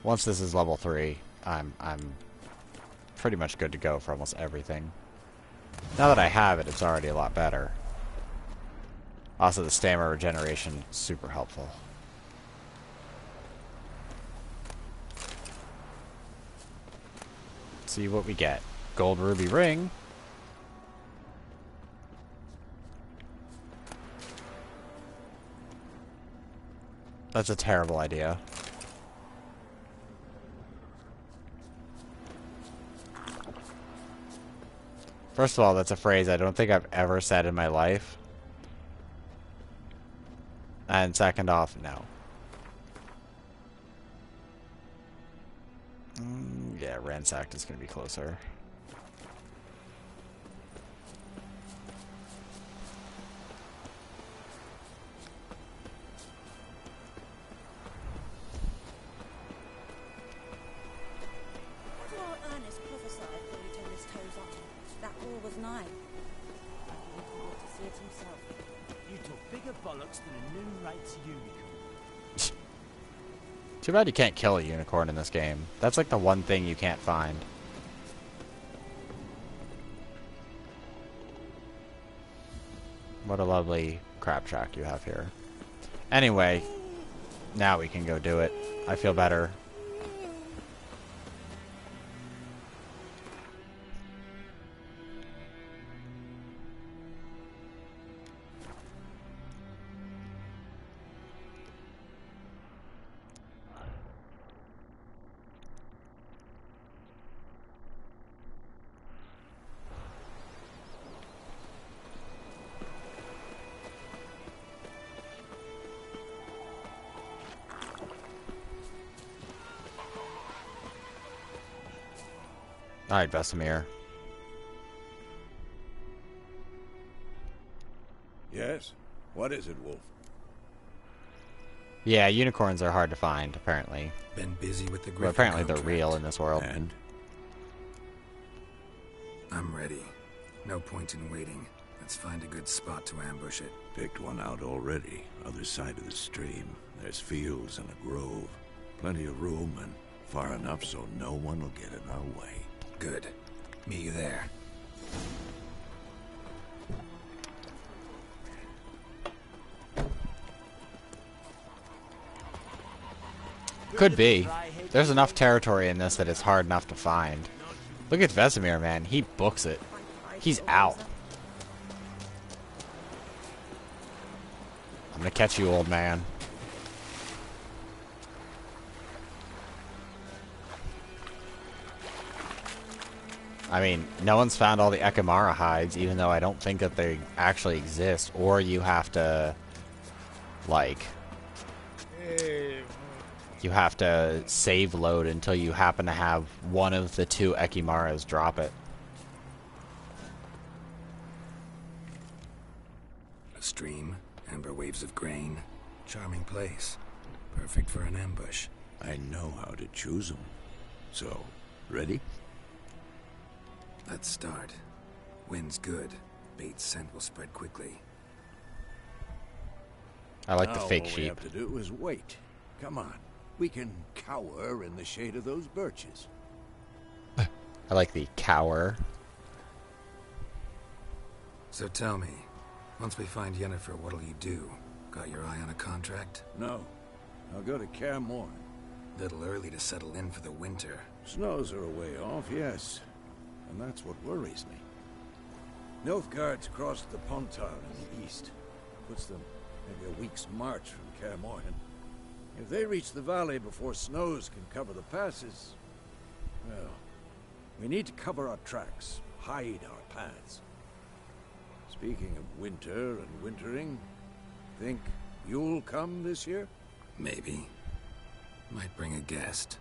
S1: Once this is level 3, I'm pretty much good to go for almost everything. Now that I have it, it's already a lot better. Also, the stamina regeneration, super helpful. Let's see what we get. Gold ruby ring. That's a terrible idea. First of all, that's a phrase I don't think I've ever said in my life. And second off, no. Yeah, ransacked is going to be closer. Too bad you can't kill a unicorn in this game. That's like the one thing you can't find. What a lovely crab track you have here. Anyway, now we can go do it. I feel better. Alright, Vesemir.
S6: Yes? What is it, Wolf?
S1: Yeah, unicorns are hard to find, apparently.
S3: Been busy with the Griffin
S1: But apparently
S3: contract.
S1: they're real in this world.
S6: And?
S3: I'm ready. No point in waiting. Let's find a good spot to ambush it.
S6: Picked one out already. Other side of the stream. There's fields and a grove. Plenty of room and far enough so no one will get in our way.
S3: Good. Meet you there.
S1: Could be. There's enough territory in this that it's hard enough to find. Look at Vesemir, man. He books it. He's out. I'm gonna catch you, old man. I mean, no one's found all the Ekimara hides, even though I don't think that they actually exist. Or you have to, like, you have to save load until you happen to have one of the 2 Ekimaras drop it.
S3: A stream, amber waves of grain. Charming place. Perfect for an ambush.
S6: I know how to choose them. So, ready?
S3: Let's start. Wind's good. Bait's scent will spread quickly.
S1: I like the
S6: Now
S1: fake
S6: all
S1: sheep.
S6: we have to do is wait. Come on. We can cower in the shade of those birches.
S1: I like the cower.
S3: So tell me, once we find Yennefer, what'll you do? Got your eye on a contract?
S6: No. I'll go to Kaer Morhen.
S3: Little early to settle in for the winter.
S6: Snows are a way off, yes. And that's what worries me. Nilfgaard's crossed the Pontar in the east. Puts them maybe a week's march from Kaer Morhen. If they reach the valley before snows can cover the passes, well, we need to cover our tracks, hide our paths. Speaking of winter and wintering, think you'll come this year?
S3: Maybe. Might bring a guest.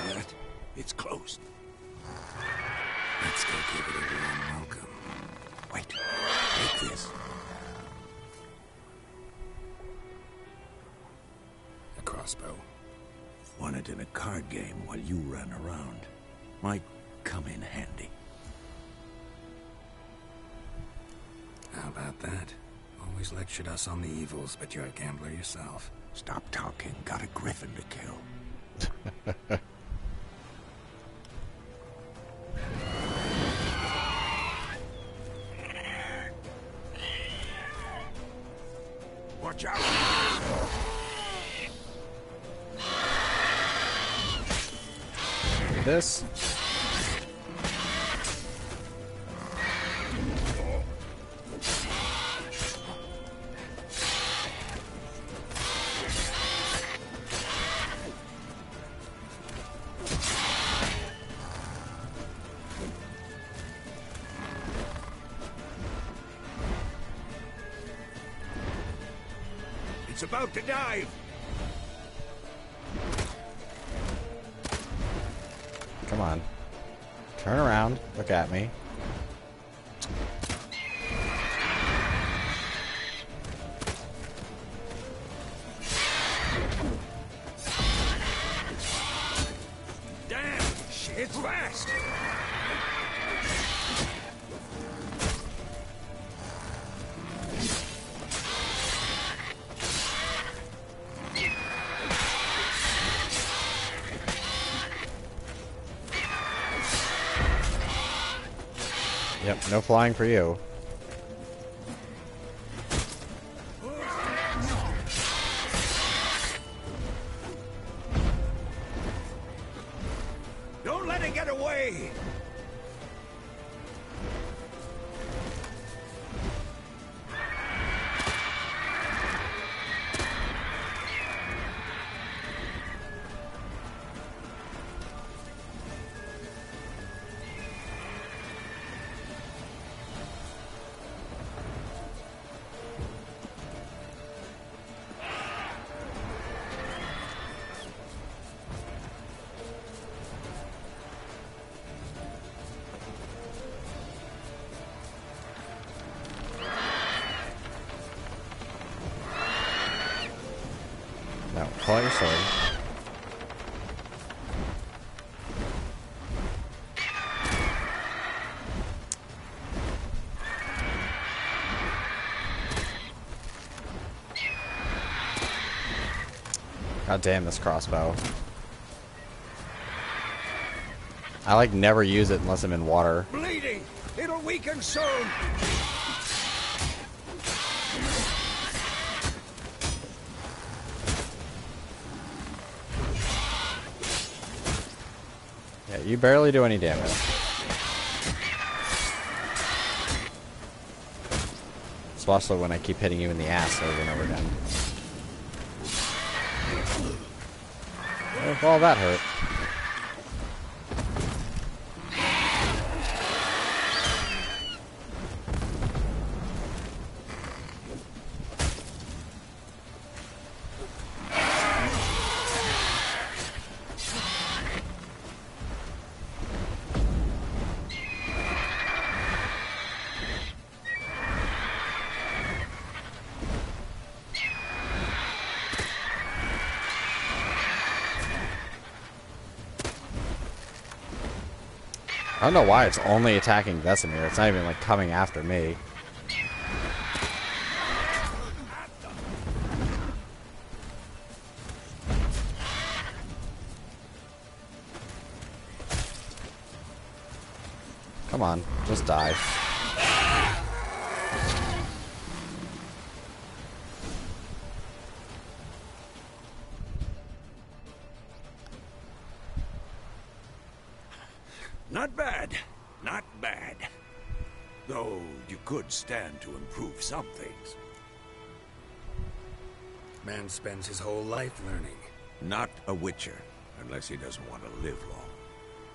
S6: Hear that? It's closed.
S3: Let's go give it a warm welcome.
S6: Wait. Take this.
S3: A crossbow.
S6: Won it in a card game while you ran around. Might come in handy.
S3: How about that? Always lectured us on the evils, but you're a gambler yourself.
S6: Stop talking. Got a griffin to kill. Watch out!
S1: This.
S6: It's about to dive!
S1: Come on. Turn around. Look at me.
S6: Damn! It's fast!
S1: Yep, no flying for you.
S6: Don't let it get away!
S1: pull out your sword. God damn this crossbow. I like never use it unless I'm in water.
S6: Bleeding! It'll weaken soon!
S1: Yeah, you barely do any damage. Especially when I keep hitting you in the ass over and over again. Well, that hurt. I don't know why it's only attacking Vesemir. It's not even like coming after me. Come on, just die.
S6: Not bad. Not bad. Though you could stand to improve some things.
S3: Man spends his whole life learning.
S6: Not a Witcher, unless he doesn't want to live long.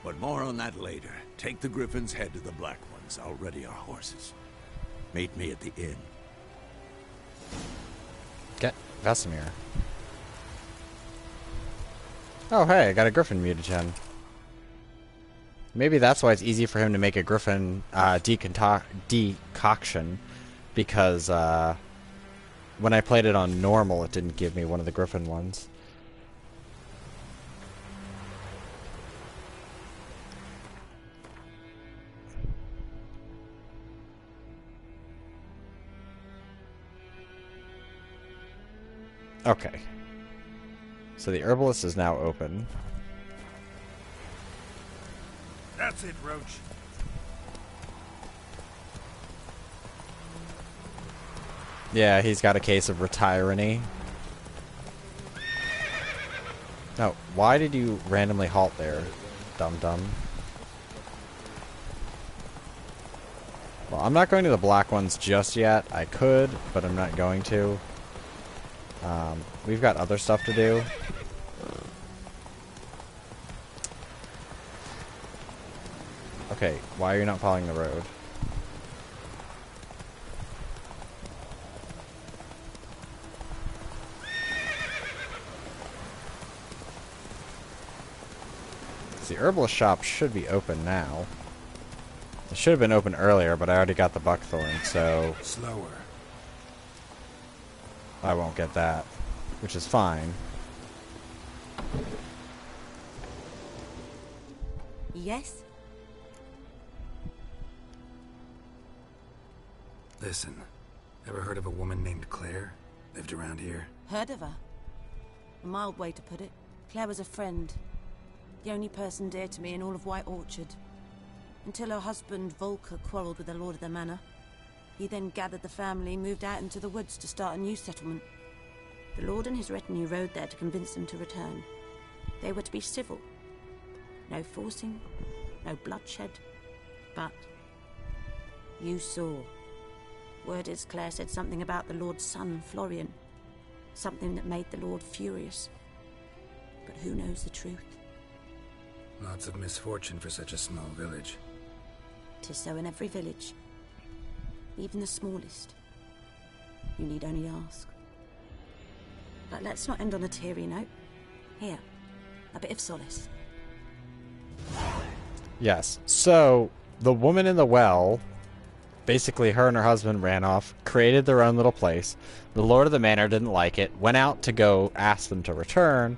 S6: But more on that later. Take the Griffin's head to the Black Ones. I'll ready our horses. Meet me at the inn.
S1: Get Vesemir. Oh hey, I got a Griffin mutagen. Maybe that's why it's easy for him to make a Griffin decoction, because when I played it on normal, it didn't give me one of the Griffin ones. Okay. So the herbalist is now open.
S2: That's it, Roach.
S1: Yeah, he's got a case of retirany. No, why did you randomly halt there, dum-dum? Well, I'm not going to the Black Ones just yet. I could, but I'm not going to. We've got other stuff to do. Okay, why are you not following the road? The herbalist shop should be open now. It should have been open earlier, but I already got the buckthorn, so
S3: Slower.
S1: I won't get that, which is fine.
S7: Yes?
S3: Listen, ever heard of a woman named Claire? Lived around here?
S7: Heard of her? A mild way to put it. Claire was a friend. The only person dear to me in all of White Orchard. Until her husband, Volker, quarreled with the lord of the manor. He then gathered the family, moved out into the woods to start a new settlement. The lord and his retinue rode there to convince them to return. They were to be civil. No forcing, no bloodshed. But you saw. Word is Claire said something about the lord's son, Florian. Something that made the lord furious. But who knows the truth?
S3: Lots of misfortune for such a small village.
S7: 'Tis so in every village. Even the smallest. You need only ask. But let's not end on a teary note. Here, a bit of solace.
S1: Yes, so the woman in the well Basically, her and her husband ran off, created their own little place. The Lord of the Manor didn't like it, went out to go ask them to return,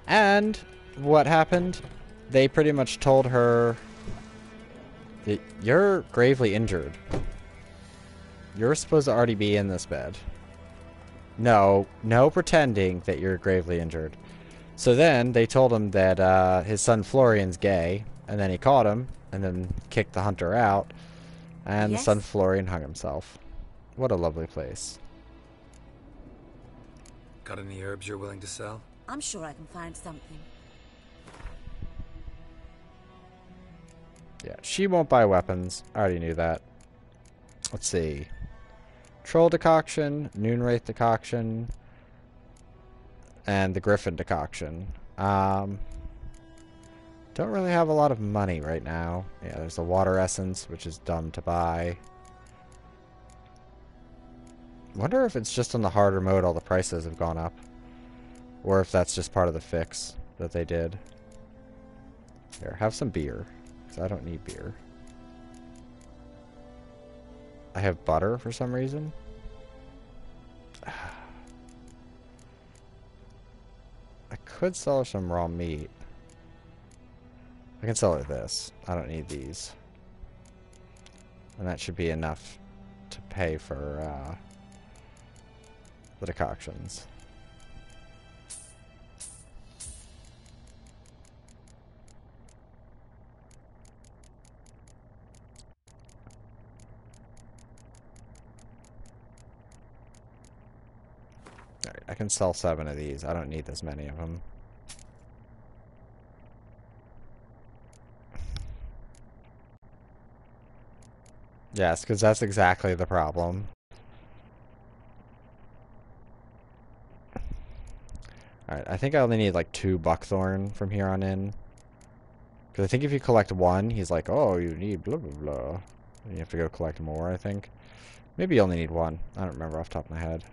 S1: and what happened? They pretty much told her, you're gravely injured. You're supposed to already be in this bed. No pretending that you're gravely injured. So then they told him that his son Florian's gay, and then he caught him, and then kicked the hunter out, and the son Florian hung himself. What a lovely place.
S3: Got any herbs you're willing to sell?
S7: I'm sure I can find something.
S1: Yeah, she won't buy weapons. I already knew that. Let's see. Troll decoction, Noonwraith decoction, and the Griffin decoction. Don't really have a lot of money right now. Yeah, there's the water essence, which is dumb to buy. Wonder if it's just on the harder mode all the prices have gone up. Or if that's just part of the fix that they did. Here, have some beer. Because I don't need beer. I have butter for some reason. I could sell her some raw meat. I can sell her this. I don't need these. And that should be enough to pay for the decoctions. Alright, I can sell 7 of these. I don't need this many of them. Yes, because that's exactly the problem. Alright, I think I only need like 2 buckthorn from here on in. Because I think if you collect 1, he's like, oh, you need blah blah blah. And you have to go collect more, I think. Maybe you only need 1. I don't remember off the top of my head.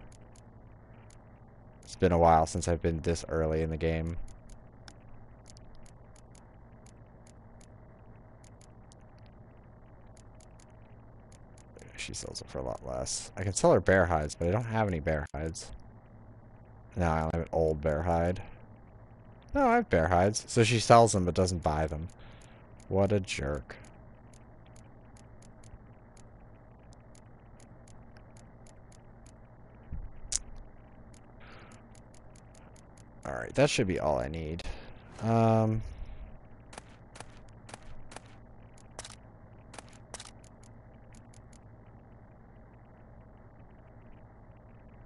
S1: It's been a while since I've been this early in the game. She sells it for a lot less. I can sell her bear hides, but I don't have any bear hides. No, I only have an old bear hide. No, I have bear hides. So she sells them but doesn't buy them. What a jerk. Alright, that should be all I need.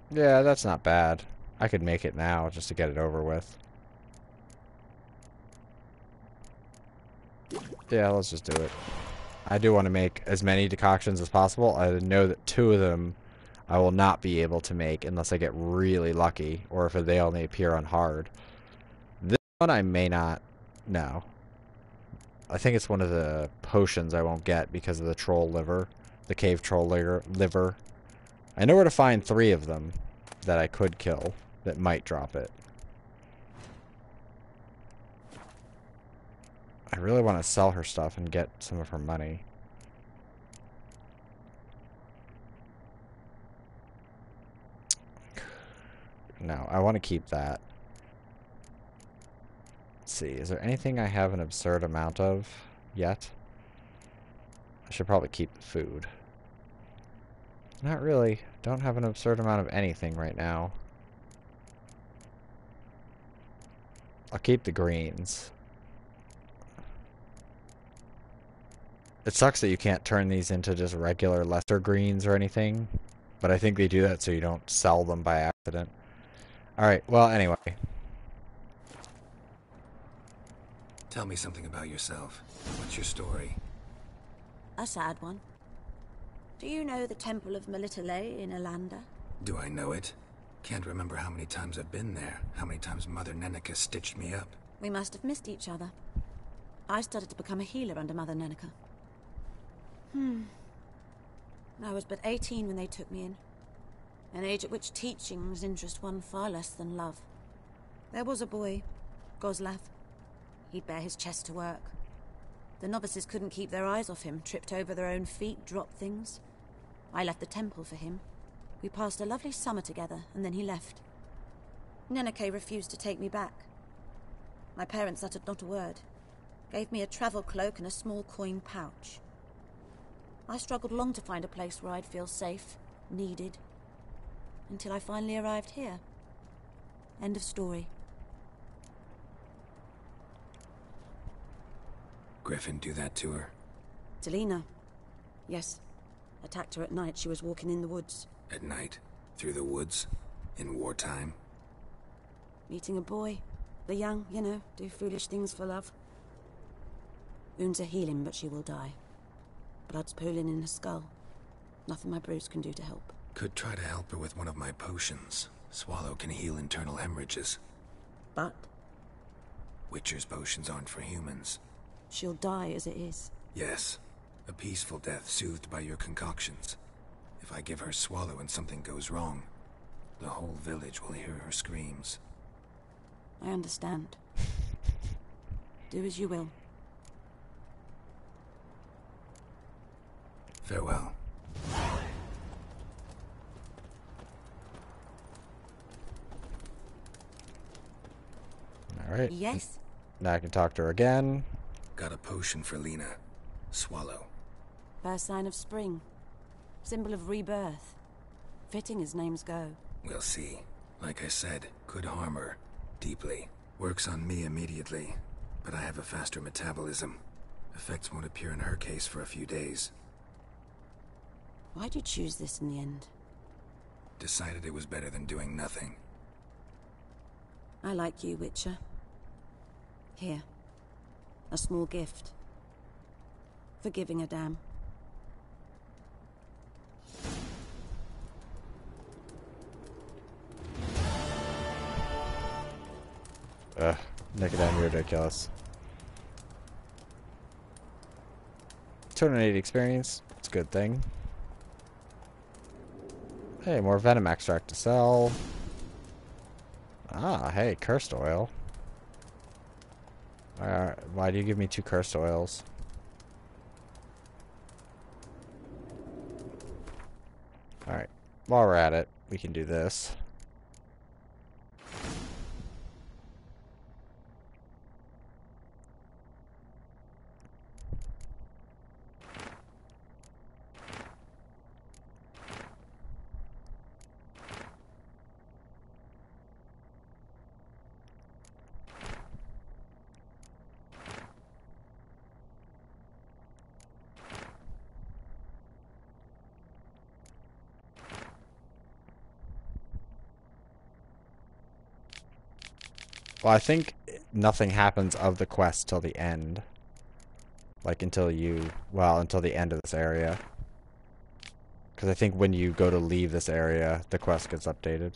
S1: Yeah, that's not bad. I could make it now just to get it over with. Yeah, let's just do it. I do want to make as many decoctions as possible. I know that 2 of them I will not be able to make unless I get really lucky, or if they only appear on hard. This one I may not know. I think it's one of the potions I won't get because of the troll liver. The cave troll liver. I know where to find 3 of them that I could kill that might drop it. I really want to sell her stuff and get some of her money. No, I want to keep that. Let's see, is there anything I have an absurd amount of yet? I should probably keep the food. Not really. Don't have an absurd amount of anything right now. I'll keep the greens. It sucks that you can't turn these into just regular lesser greens or anything. But I think they do that so you don't sell them by accident. Alright, well, anyway.
S3: Tell me something about yourself. What's your story?
S7: A sad one. Do you know the Temple of Melitele in Alanda?
S3: Do I know it? Can't remember how many times I've been there. How many times Mother Neneka stitched me up.
S7: We must have missed each other. I started to become a healer under Mother Neneka. I was but 18 when they took me in. An age at which teachings interest one far less than love. There was a boy, Goslav. He'd bare his chest to work. The novices couldn't keep their eyes off him, tripped over their own feet, dropped things. I left the temple for him. We passed a lovely summer together, and then he left. Neneke refused to take me back. My parents uttered not a word, gave me a travel cloak and a small coin pouch. I struggled long to find a place where I'd feel safe, needed, until I finally arrived here. End of story.
S3: Griffin do that to her?
S7: Delina. Yes. Attacked her at night. She was walking in the woods.
S3: At night? Through the woods? In wartime?
S7: Meeting a boy. The young, you know, do foolish things for love. Wounds are healing, but she will die. Blood's pooling in her skull. Nothing my brews can do to help.
S3: Could try to help her with one of my potions. Swallow can heal internal hemorrhages.
S7: But?
S3: Witcher's potions aren't for humans.
S7: She'll die as it is.
S3: Yes. A peaceful death soothed by your concoctions. If I give her Swallow and something goes wrong, the whole village will hear her screams.
S7: I understand. Do as you will.
S3: Farewell.
S1: Alright.
S7: Yes?
S1: Now I can talk to her again.
S3: Got a potion for Lena. Swallow.
S7: First sign of spring. Symbol of rebirth. Fitting as names go.
S3: We'll see. Like I said, could harm her. Deeply. Works on me immediately. But I have a faster metabolism. Effects won't appear in her case for a few days.
S7: Why'd you choose this in the end?
S3: Decided it was better than doing nothing.
S7: I like you, Witcher. Here. A small gift. For giving a damn.
S1: Nicodem, you're ridiculous. 280 experience. It's a good thing. Hey, more venom extract to sell. Ah, hey, cursed oil. Why do you give me 2 cursed oils? Alright, while we're at it, we can do this. Well, I think nothing happens of the quest till the end. Like, until the end of this area. Because I think when you go to leave this area, the quest gets updated.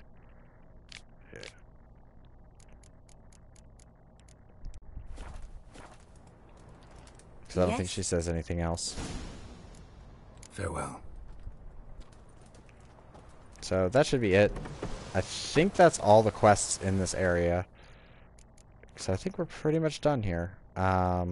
S1: Because I don't think she says anything else.
S3: Farewell.
S1: So that should be it. I think that's all the quests in this area. So I think we're pretty much done here. Yeah.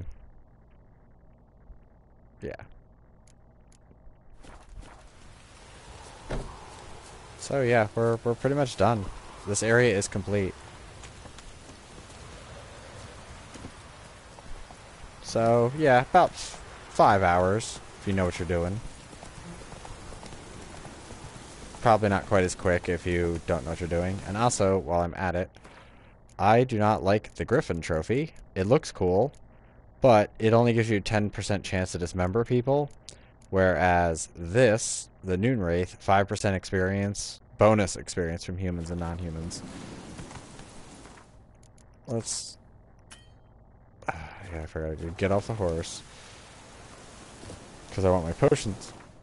S1: So yeah, we're pretty much done. This area is complete. So yeah, about 5 hours if you know what you're doing. Probably not quite as quick if you don't know what you're doing. And also, while I'm at it, I do not like the Griffin trophy. It looks cool, but it only gives you a 10% chance to dismember people. Whereas this, the Noon Wraith, 5% experience, bonus experience from humans and non-humans. Let's... yeah, I forgot to get off the horse. Because I want my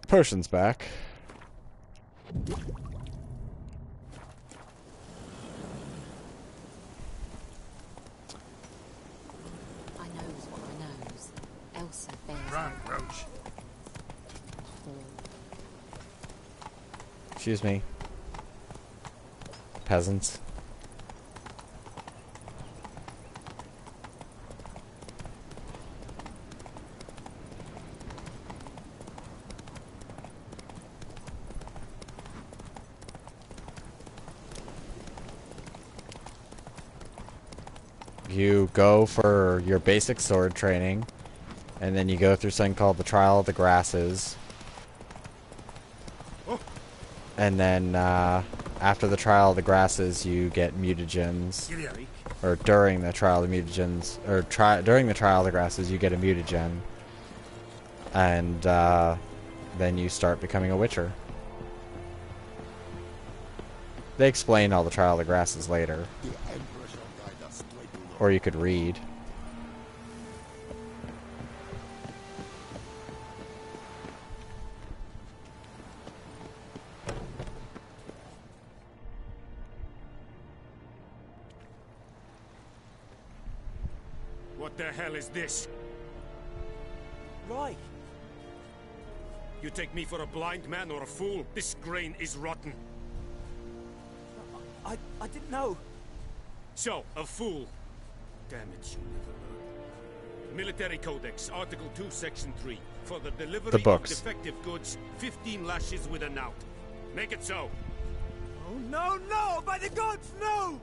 S1: potions back.
S8: I knows what I knows. Elsa bears
S6: Run, Roach.
S1: Excuse me. Peasants. You go for your basic sword training, and then you go through something called the Trial of the Grasses. And then, after the Trial of the Grasses, you get mutagens. Or during the Trial of the Mutagens, or during the Trial of the Grasses, you get a mutagen. And, then you start becoming a Witcher. They explain all the Trial of the Grasses later. Or you could read.
S2: What the hell is this?
S5: Right.
S2: You take me for a blind man or a fool? This grain is rotten.
S5: I didn't know.
S2: So, a fool. Damn it, you never learn. Military Codex, Article 2, Section 3. For the delivery
S1: The
S2: of
S1: books.
S2: defective goods, 15 lashes with a knout. Make it so.
S5: Oh, no, no! By the gods, no!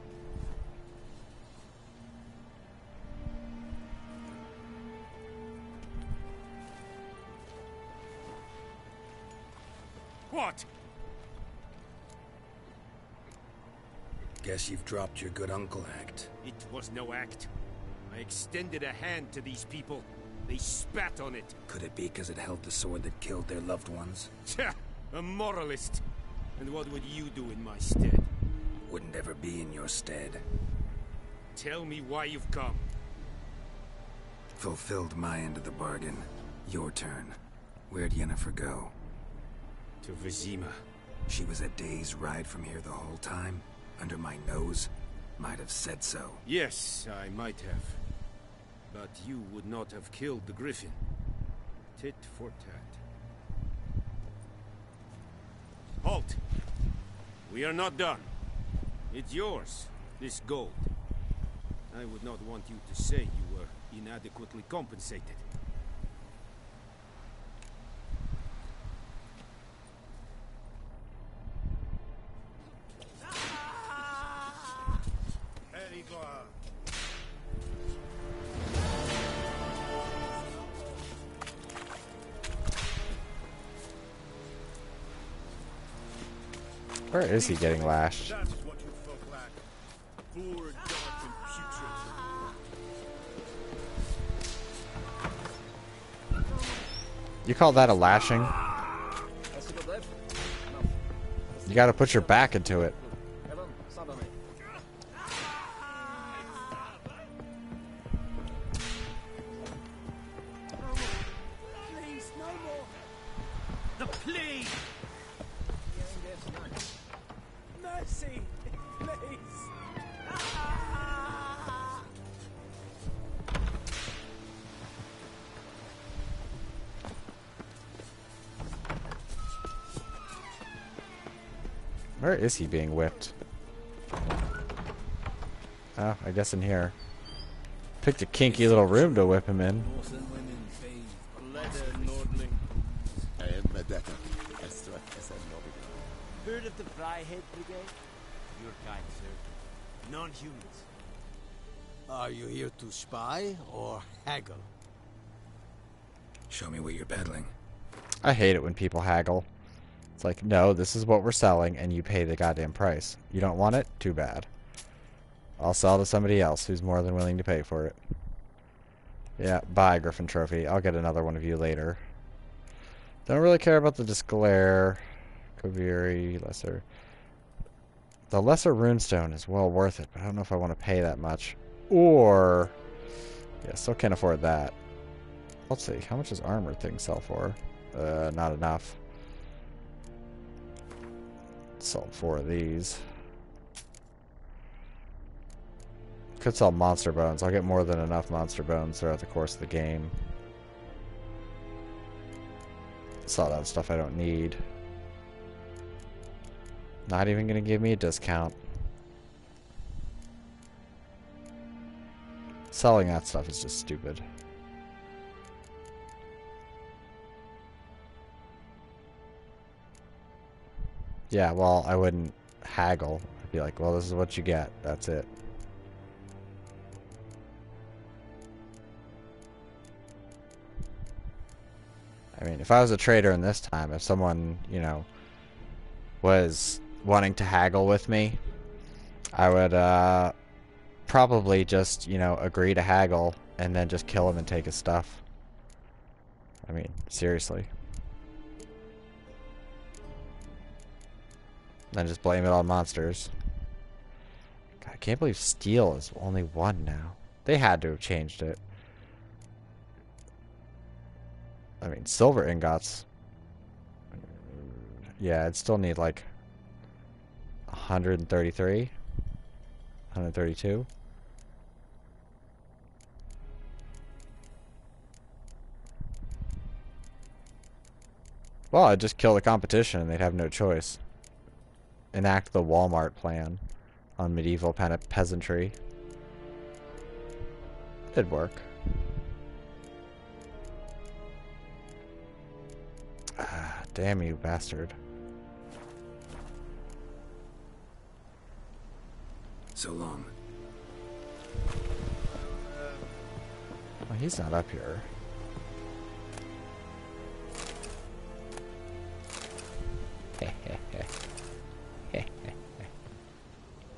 S2: What?
S3: Guess you've dropped your good uncle act.
S2: It was no act. I extended a hand to these people. They spat on it.
S3: Could it be because it held the sword that killed their loved ones?
S2: Tja, a moralist. And what would you do in my stead?
S3: Wouldn't ever be in your stead.
S2: Tell me why you've come.
S3: Fulfilled my end of the bargain. Your turn. Where'd Yennefer go?
S2: To Vizima.
S3: She was a day's ride from here the whole time? Under my nose? Might have said so.
S2: Yes, I might have. But you would not have killed the Griffin. Tit for tat. Halt! We are not done. It's yours, this gold. I would not want you to say you were inadequately compensated.
S1: Where is he getting lashed?
S2: That is what you folk lack. Bored, dark, and putrid.
S1: You call that a lashing? You gotta put your back into it.
S5: Please, no more!
S2: The plague!
S5: Mercy! Please!
S1: Where is he being whipped? Oh, I guess in here. Picked a kinky little room to whip him in.
S5: Heard of the Fryhead Brigade? Your kind, sir. Non-humans.
S9: Are you here to spy or haggle?
S3: Show me what you're peddling.
S1: I hate it when people haggle. It's like, no, this is what we're selling, and you pay the goddamn price. You don't want it? Too bad. I'll sell to somebody else who's more than willing to pay for it. Yeah, bye, Griffin Trophy. I'll get another one of you later. Don't really care about the Disclair. Koviri, Lesser. The Lesser Runestone is well worth it, but I don't know if I want to pay that much. Or... yeah, still can't afford that. Let's see, how much does armor thing sell for? Not enough. Sell 4 of these. Could sell monster bones. I'll get more than enough monster bones throughout the course of the game. Sell that stuff I don't need. Not even gonna give me a discount. Selling that stuff is just stupid. Yeah, well, I wouldn't haggle. I'd be like, well, this is what you get. That's it. I mean, if I was a trader in this time, if someone, you know, was wanting to haggle with me, I would probably just, you know, agree to haggle and then just kill him and take his stuff. I mean, seriously. Then just blame it on monsters. God, I can't believe steel is only 1 now. They had to have changed it. I mean, silver ingots. Yeah, I'd still need like 133, 132. Well, I'd just kill the competition and they'd have no choice. Enact the Walmart plan on medieval peasantry. It'd work. Ah, damn you, bastard.
S3: So long.
S1: Well, he's not up here.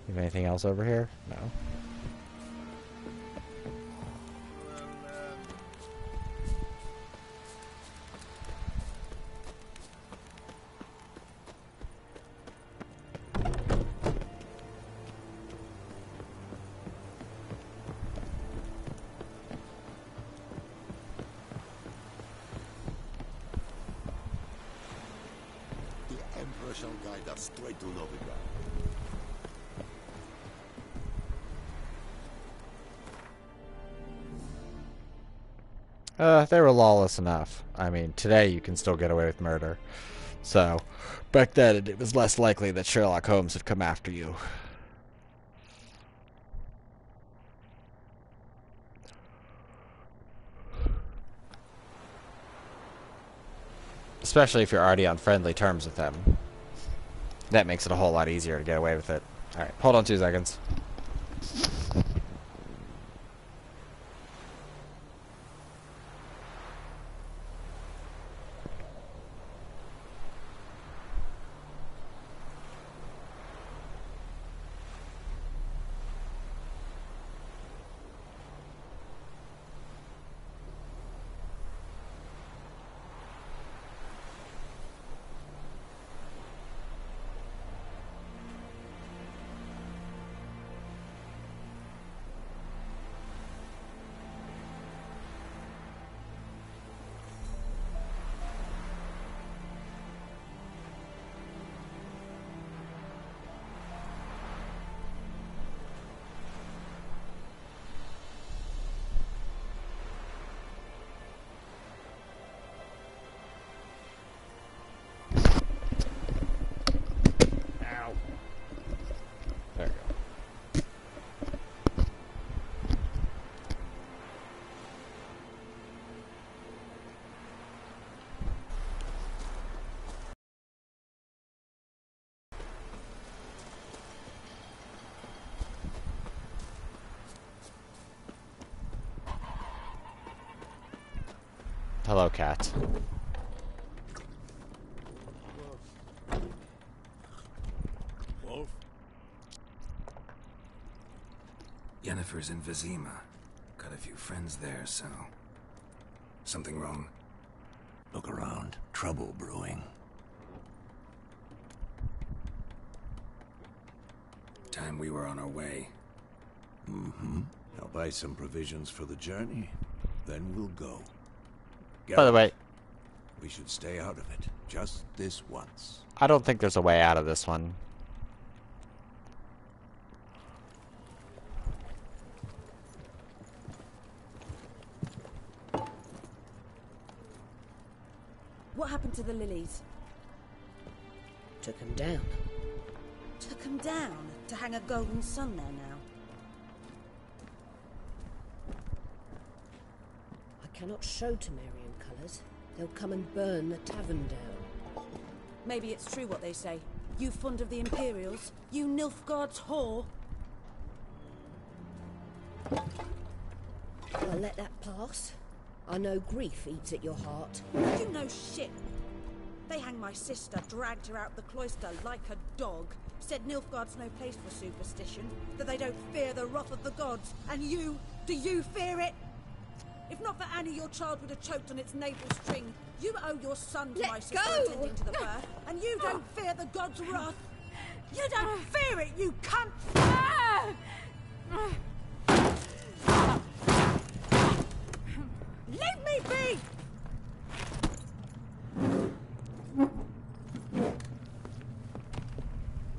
S1: You have anything else over here? No.
S10: The Emperor shall guide us straight to Novigrad.
S1: They were lawless enough. I mean, today you can still get away with murder. So, back then it was less likely that Sherlock Holmes would come after you. Especially if you're already on friendly terms with them. That makes it a whole lot easier to get away with it. Alright, hold on 2 seconds. There we go. Hello, cat.
S10: Wolf?
S3: Yennefer's in Vizima. Got a few friends there, so... Something wrong?
S6: Look around. Trouble brewing.
S3: Time we were on our way.
S6: Mm-hmm. I'll buy some provisions for the journey. Then we'll go.
S1: By the way,
S6: We should stay out of it. Just this once.
S1: I don't think there's a way out of this one.
S7: What happened to the lilies?
S11: Took him down.
S7: Took them down to hang a golden sun there now.
S11: I cannot show Temerian colours. They'll come and burn the tavern down.
S7: Maybe it's true what they say. You fond of the Imperials? You Nilfgaard's whore?
S11: I'll let that pass. I know grief eats at your heart.
S7: You know shit. They hanged my sister, dragged her out the cloister like a dog. Said Nilfgaard's no place for superstition, that they don't fear the wrath of the gods. And you, do you fear it? If not for Annie, your child would have choked on its navel string. You owe your son to my sister attending to the birth, and you don't fear the gods' wrath. You don't fear it, you cunt! Leave me be!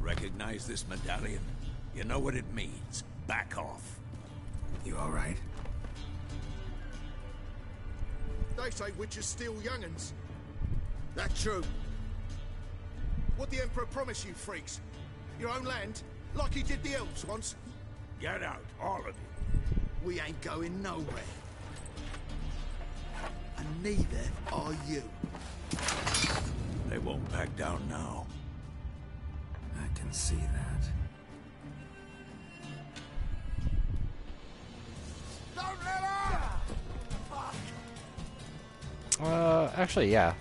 S6: Recognize this medallion? You know what it means. Back off.
S3: You all right?
S10: They say witches steal young'uns. That's true. What the Emperor promised you, freaks? Your own land? Like he did the elves once?
S6: Get out, all of you.
S10: We ain't going nowhere. And neither are you.
S6: They won't back down now.
S3: I can see that.
S10: Don't let her!
S1: Actually, yeah.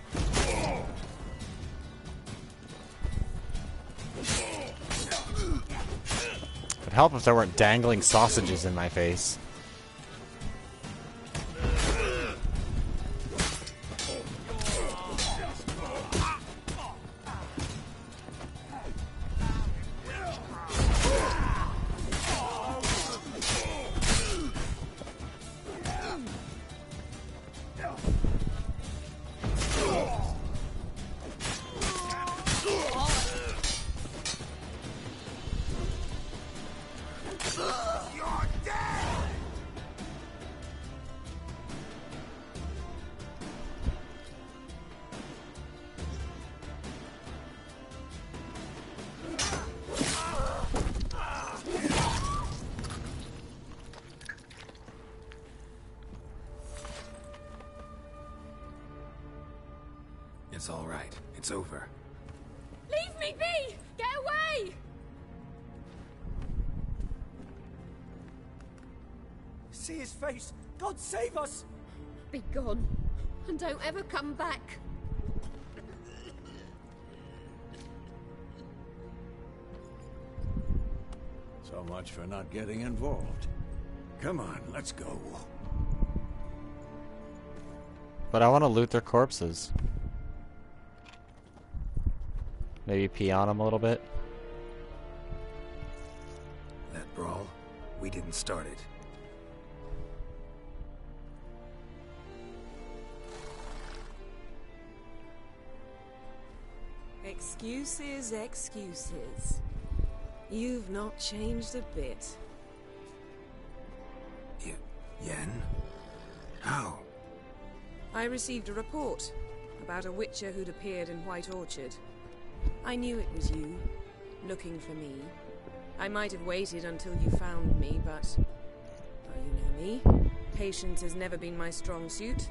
S1: It'd help if there weren't dangling sausages in my face.
S3: It's all right. It's over.
S12: Leave me be! Get away!
S5: See his face! God save us!
S12: Be gone. And don't ever come back.
S6: So much for not getting involved. Come on, let's go.
S1: But I want to loot their corpses. Maybe pee on them a little bit.
S3: That brawl, we didn't start it.
S13: Excuses, excuses. You've not changed a bit.
S3: Yen? How?
S13: I received a report about a witcher who'd appeared in White Orchard. I knew it was you, looking for me. I might have waited until you found me, but... well, you know me. Patience has never been my strong suit.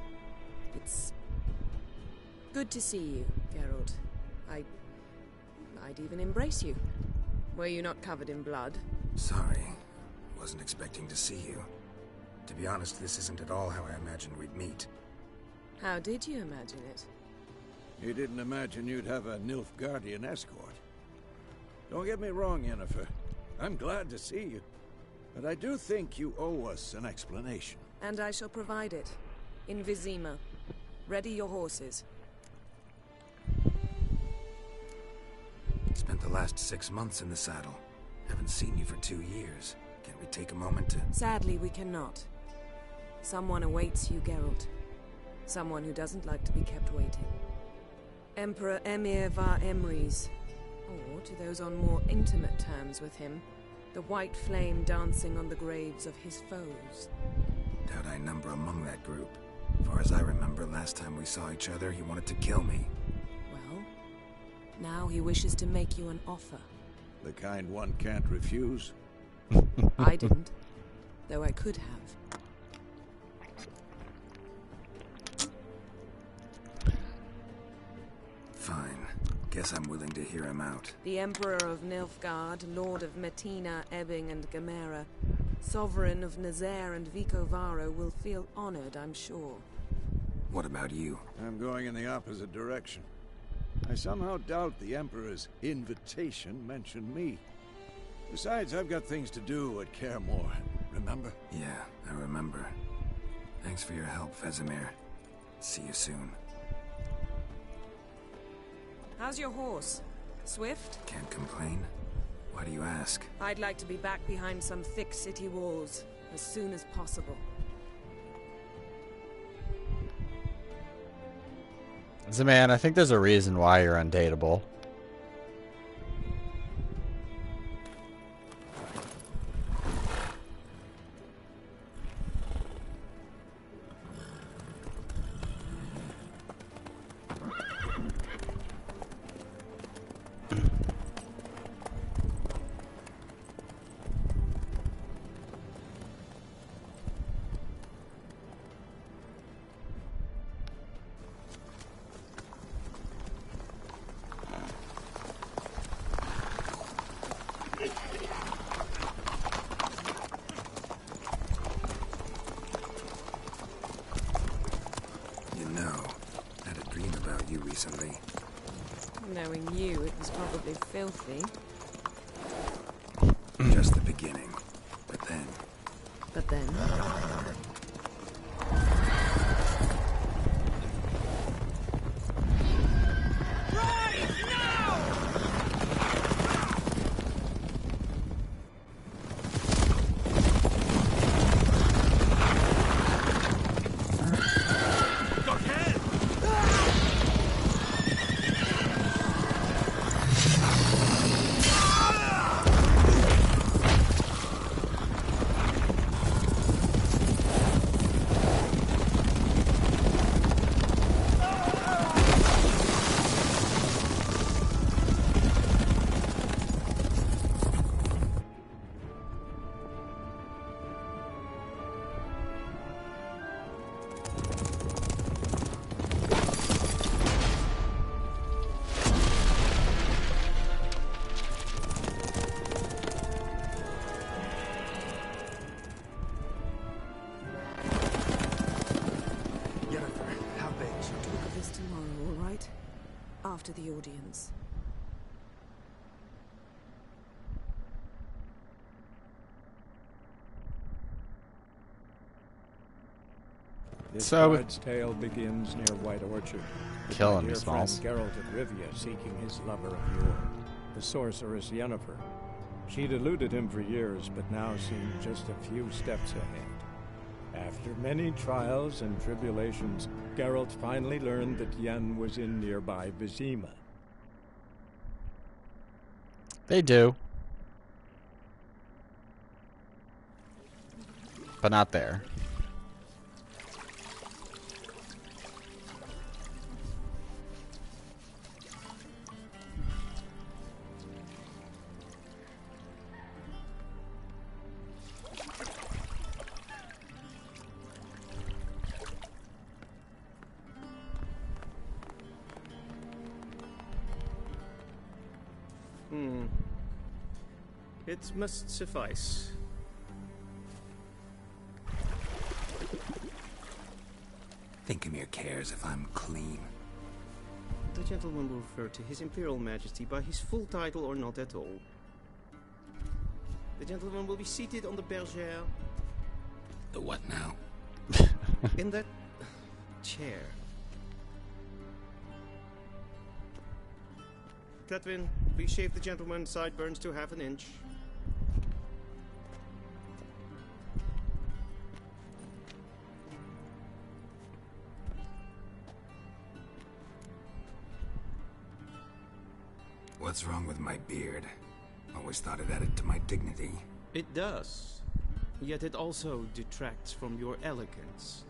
S13: It's... good to see you, Geralt. I'd even embrace you. Were you not covered in blood?
S3: Sorry. Wasn't expecting to see you. To be honest, this isn't at all how I imagined we'd meet.
S13: How did you imagine it?
S6: You didn't imagine you'd have a Nilfgaardian escort. Don't get me wrong, Yennefer. I'm glad to see you. But I do think you owe us an explanation.
S13: And I shall provide it. In Vizima. Ready your horses.
S3: Spent the last 6 months in the saddle. Haven't seen you for 2 years. Can't we take a moment to...
S13: Sadly, we cannot. Someone awaits you, Geralt. Someone who doesn't like to be kept waiting. Emperor Emir var Emreis. Or, to those on more intimate terms with him, the white flame dancing on the graves of his foes.
S3: Doubt I number among that group. Far as I remember, last time we saw each other, he wanted to kill me.
S13: Well, now he wishes to make you an offer.
S6: The kind one can't refuse?
S13: I didn't, though I could have.
S3: Fine. Guess I'm willing to hear him out.
S13: The Emperor of Nilfgaard, Lord of Metina, Ebbing and Gamera, Sovereign of Nazaire and Vicovaro will feel honored, I'm sure.
S3: What about you?
S6: I'm going in the opposite direction. I somehow doubt the Emperor's invitation mentioned me. Besides, I've got things to do at Kaer Morhen, remember?
S3: Yeah, I remember. Thanks for your help, Vesemir. See you soon.
S13: How's your horse? Swift?
S3: Can't complain. Why do you ask?
S13: I'd like to be back behind some thick city walls as soon as possible.
S1: Man, I think there's a reason why you're undateable.
S3: Recently.
S13: Knowing you, it was probably filthy.
S3: Just the beginning. But then...
S13: But then... after the audience.
S14: This
S1: So-
S14: bard's tale begins near White Orchard. with
S1: Killing
S14: my
S1: me,
S14: dear friend
S1: Smalls.
S14: Geralt of Rivia seeking his lover of yore, the sorceress Yennefer. She'd eluded him for years, but now seemed just a few steps ahead. After many trials and tribulations, Geralt finally learned that Yen was in nearby Vizima.
S1: They do. But not there.
S4: It must suffice.
S3: Thinkamir cares if I'm clean.
S4: The gentleman will refer to His Imperial Majesty by his full title or not at all. The gentleman will be seated on the bergère.
S3: The what now?
S4: In that chair. Cletwin, please shave the gentleman's sideburns to half an inch.
S3: What's wrong with my beard? Always thought it added to my dignity.
S4: It does. Yet it also detracts from your elegance.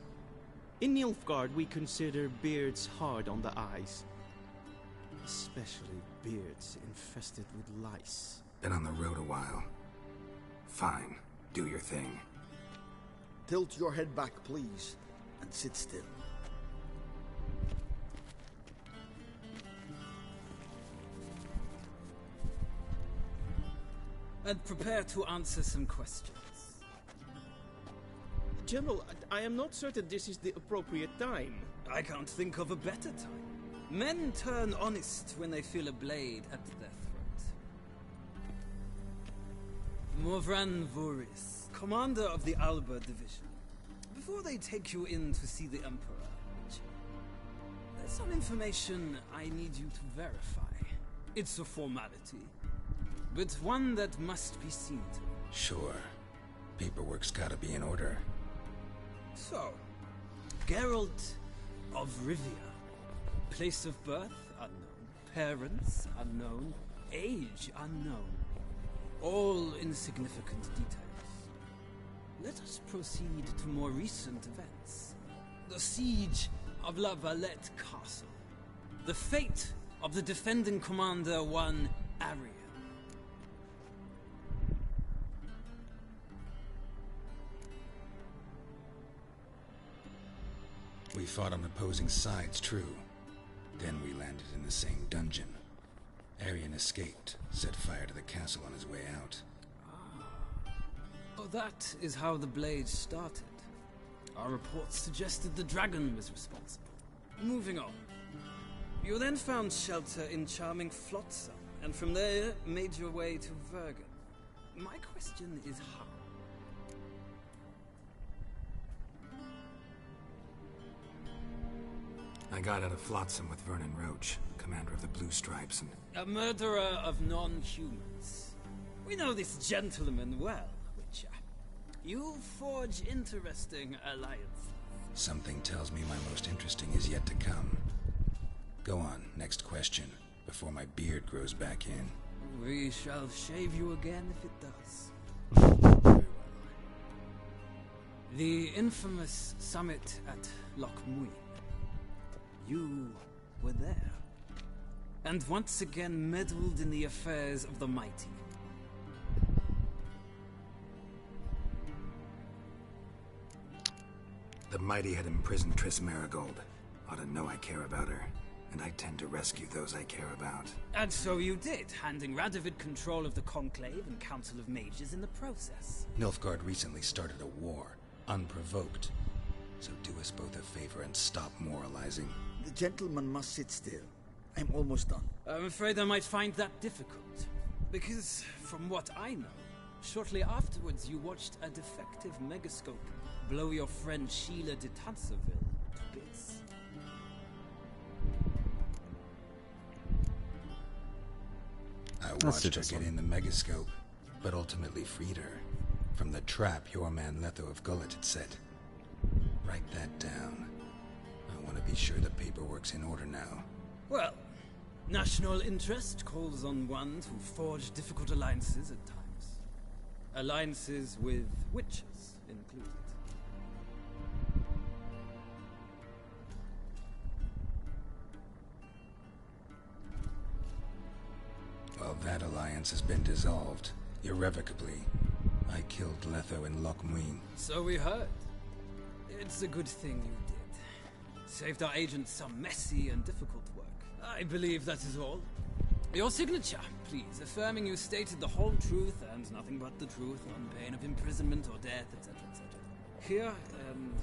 S4: In Nilfgaard, we consider beards hard on the eyes. Especially beards infested with lice.
S3: Been on the road a while. Fine. Do your thing.
S10: Tilt your head back, please, and sit still.
S15: And prepare to answer some questions.
S4: General, I am not certain this is the appropriate time.
S15: I can't think of a better time. Men turn honest when they feel a blade at their throat. Morvran Voris, commander of the Alba Division. Before they take you in to see the Emperor, there's some information I need you to verify. It's a formality, but one that must be seen to.
S3: Sure. Paperwork's gotta be in order.
S15: So, Geralt of Rivia. Place of birth, unknown. Parents, unknown. Age, unknown. All insignificant details. Let us proceed to more recent events. The siege of La Valette Castle. The fate of the defending commander, one Arian.
S3: We fought on opposing sides, true. Then we landed in the same dungeon. Arian escaped, set fire to the castle on his way out.
S15: Oh, that is how the blade started. Our reports suggested the dragon was responsible. Moving on. You then found shelter in charming Flotsam, and from there made your way to Vergen. My question is how?
S3: I got out of Flotsam with Vernon Roach, commander of the Blue Stripes, and...
S15: A murderer of non-humans. We know this gentleman well, Witcher. You forge interesting alliances.
S3: Something tells me my most interesting is yet to come. Go on, next question, before my beard grows back in.
S15: We shall shave you again if it does. Very well. The infamous summit at Loch Muin. You were there. And once again meddled in the affairs of the mighty.
S3: The mighty had imprisoned Triss Merigold. Ought to know I care about her. And I tend to rescue those I care about.
S15: And so you did, handing Radovid control of the Conclave and Council of Mages in the process.
S3: Nilfgaard recently started a war, unprovoked. So do us both a favor and stop moralizing.
S16: The gentleman must sit still. I'm almost done.
S15: I'm afraid I might find that difficult. Because, from what I know, shortly afterwards you watched a defective megascope blow your friend Sheila de Tanserville to bits.
S3: I watched her get in the megascope, but ultimately freed her. From the trap your man Letho of Gullet had set. Write that down. I want to be sure the paperwork's in order now.
S15: Well, national interest calls on one to forge difficult alliances at times. Alliances with witches included.
S3: Well, that alliance has been dissolved, irrevocably. I killed Letho in Loch Muin.
S15: So we heard. It's a good thing you did. Saved our agent some messy and difficult work. I believe that is all. Your signature, please, affirming you stated the whole truth and nothing but the truth on pain of imprisonment or death, etc., etc.
S4: Here and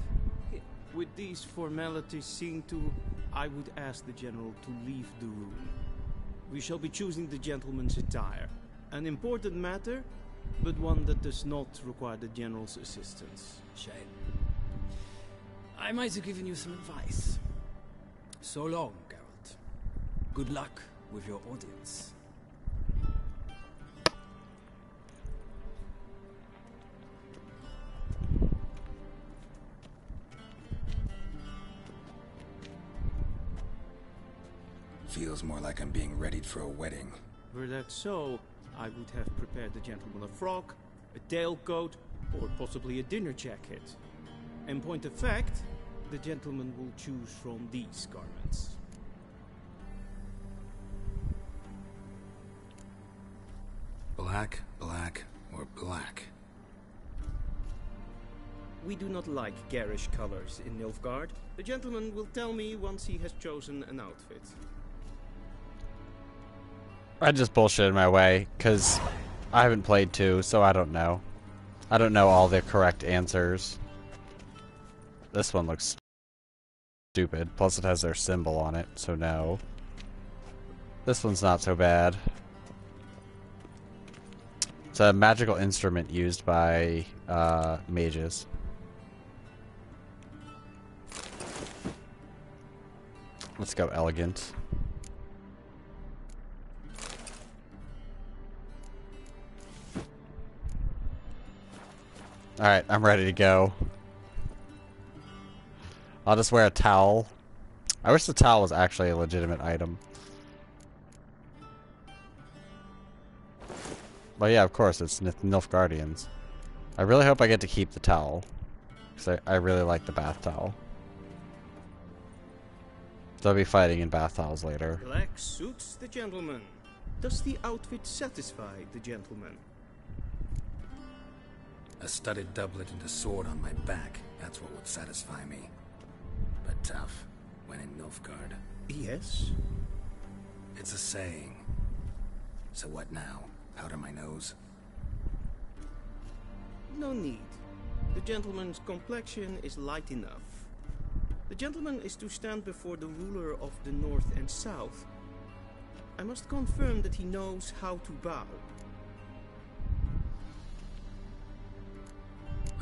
S4: here. With these formalities seen to, I would ask the General to leave the room. We shall be choosing the gentleman's attire. An important matter, but one that does not require the General's assistance.
S15: Shame. I might have given you some advice. So long, Geralt. Good luck with your audience.
S3: Feels more like I'm being readied for a wedding.
S4: Were that so, I would have prepared the gentleman a frock, a tailcoat, or possibly a dinner jacket. In point of fact, the gentleman will choose from these garments.
S3: Black, black, or black?
S4: We do not like garish colors in Nilfgaard. The gentleman will tell me once he has chosen an outfit.
S1: I just bullshitted my way, because I haven't played 2, so I don't know. I don't know all the correct answers. This one looks stupid. Plus it has their symbol on it, so no. This one's not so bad. It's a magical instrument used by mages. Let's go elegant. Alright, I'm ready to go. I'll just wear a towel. I wish the towel was actually a legitimate item. But yeah, of course, it's Nilfgaardians. I really hope I get to keep the towel. Because I really like the bath towel. So I'll be fighting in bath towels later.
S4: Black suits the gentleman. Does the outfit satisfy the gentleman?
S3: A studded doublet and a sword on my back. That's what would satisfy me. But tough, when in Nilfgaard.
S4: Yes?
S3: It's a saying. So what now? Powder my nose?
S4: No need. The gentleman's complexion is light enough. The gentleman is to stand before the ruler of the North and South. I must confirm that he knows how to bow.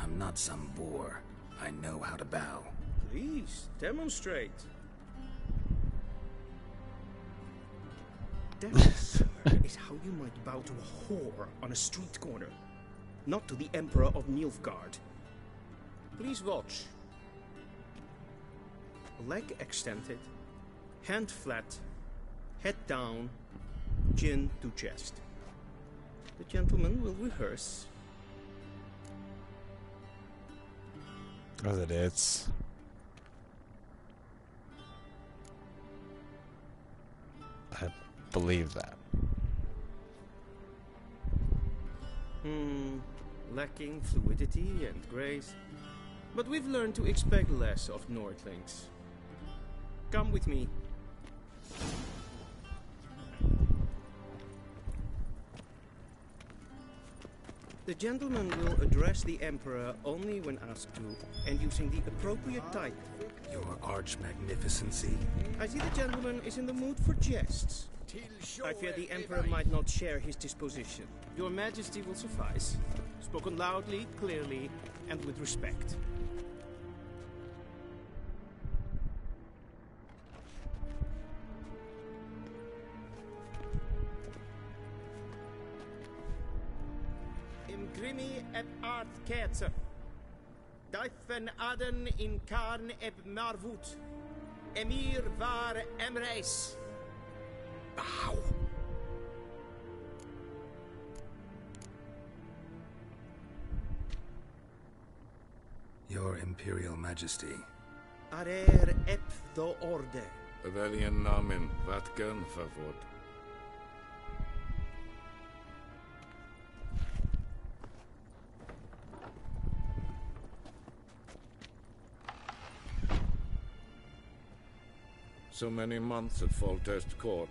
S3: I'm not some boor. I know how to bow.
S4: Please, demonstrate. That, sir, is how you might bow to a whore on a street corner, not to the Emperor of Nilfgaard. Please watch. Leg extended, hand flat, head down, chin to chest. The gentleman will rehearse.
S1: As it is. I believe that.
S4: Lacking fluidity and grace. But we've learned to expect less of Nordlings. Come with me. The gentleman will address the Emperor only when asked to, and using the appropriate title.
S3: Your arch-magnificency.
S4: I see the gentleman is in the mood for jests. I fear the Emperor might not share his disposition. Your Majesty will suffice. Spoken loudly, clearly, and with respect. Imgrimi et art ketzer. Daifen aden in karn eb marvut. Emir var emreis.
S3: Bow. Your Imperial Majesty.
S4: Arer ep do orde.
S6: Welchen Namen, wat gern verwort? So many months at Foltest Court.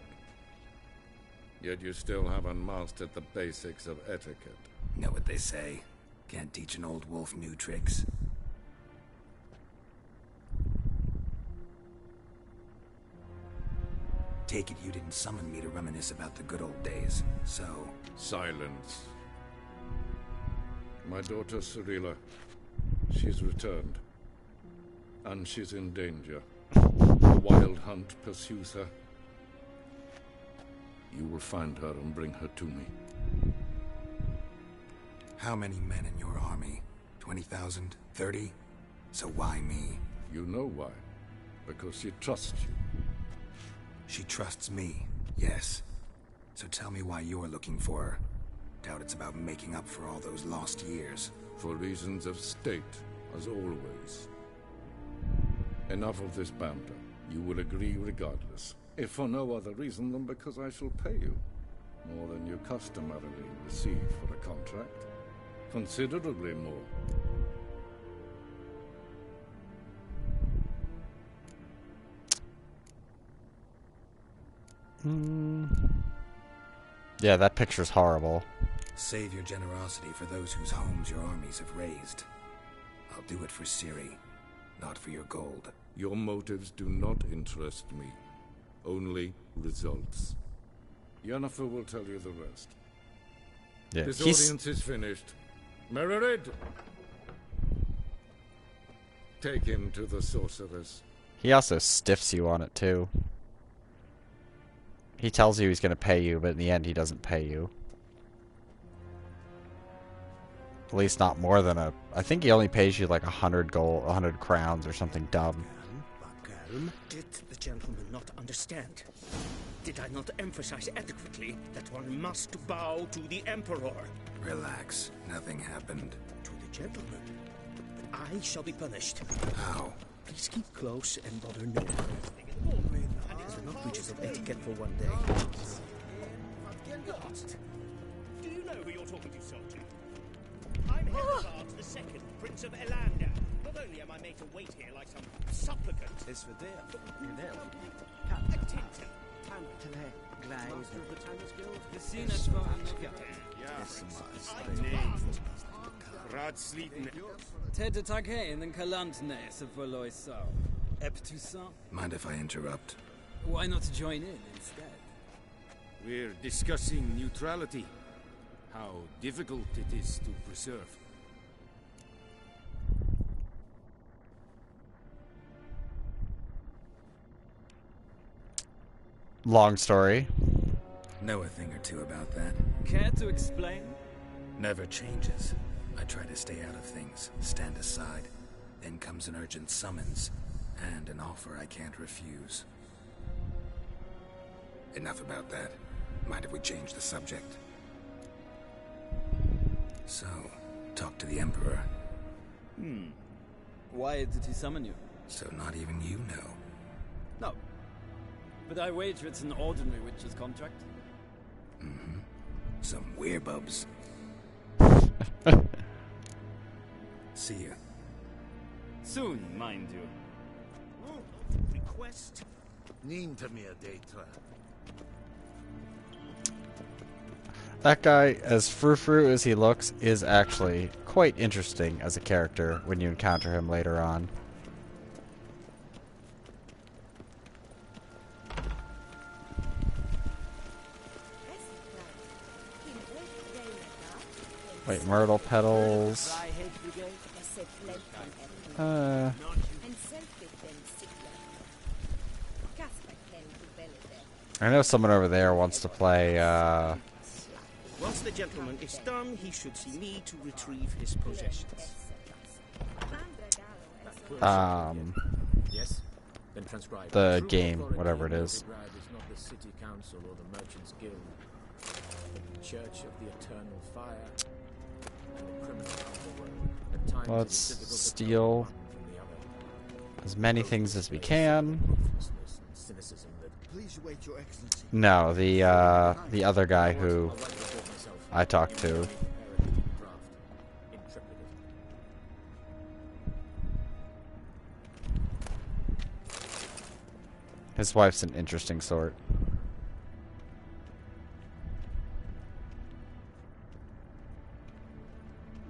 S6: Yet you still haven't mastered the basics of etiquette.
S3: Know what they say? Can't teach an old wolf new tricks. Take it you didn't summon me to reminisce about the good old days, so...
S6: Silence. My daughter Cirilla, she's returned. And she's in danger. The Wild Hunt pursues her. You will find her and bring her to me.
S3: How many men in your army? 20,000? 30? So why me?
S6: You know why. Because she trusts you.
S3: She trusts me, yes. So tell me why you're looking for her. Doubt it's about making up for all those lost years.
S6: For reasons of state, as always. Enough of this banter. You will agree regardless. If for no other reason than because I shall pay you. More than you customarily receive for a contract. Considerably more.
S1: Yeah, that picture's horrible.
S3: Save your generosity for those whose homes your armies have razed. I'll do it for Ciri, not for your gold.
S17: Your motives do not interest me. Only results. Yennefer will tell you the rest.
S1: Yeah,
S17: This audience is finished. Mererid! Take him to the sorceress.
S1: He also stiffs you on it, too. He tells you he's going to pay you, but in the end he doesn't pay you. At least not more than a... I think he only pays you like 100 gold, 100 crowns or something dumb.
S4: Did the gentleman not understand? Did I not emphasize adequately that one must bow to the Emperor?
S3: Relax. Nothing happened.
S4: To the gentleman. But I shall be punished.
S3: How?
S4: Please keep close and bother no one. These are not breaches of etiquette for one day.
S18: Do you know who you're talking to, soldier? I'm Hedegard II, Prince of Elander. Not only am I made to wait here like some supplicant...
S4: It's for dear.
S15: Ted Taghain and Kalantnes of Valoisau. Eptusan.
S3: Mind if I interrupt?
S15: Why not join in instead?
S2: We're discussing neutrality. How difficult it is to preserve.
S1: Long story.
S3: Know a thing or two about that.
S15: Care to explain?
S3: Never changes. I try to stay out of things, stand aside. Then comes an urgent summons, and an offer I can't refuse. Enough about that. Mind if we change the subject? So, talk to the Emperor.
S15: Why did he summon you?
S3: So not even you know.
S15: No. But I wager it's an ordinary witch's contract.
S3: Mm-hmm. Some werebubs. See ya.
S15: Soon, mind you.
S18: Request?
S10: Nintamir Datra.
S1: That guy, as frou-frou as he looks, is actually quite interesting as a character when you encounter him later on. Wait, myrtle petals. I know someone over there wants to play,
S4: Once the gentleman is done, he should see me to retrieve his possessions.
S19: Yes? Then transcribe.
S1: the game, whatever it is.
S19: Is not the city council or the merchants guild, but the Church of the Eternal Fire and the criminal underworld. At times
S1: Let's
S19: it is difficult to tell
S1: steal
S19: one from the other.
S1: as many things as we can.
S19: Ruthlessness and cynicism that
S10: Please wait, Your Excellency.
S1: No, the other guy who I talked to. His wife's an interesting sort.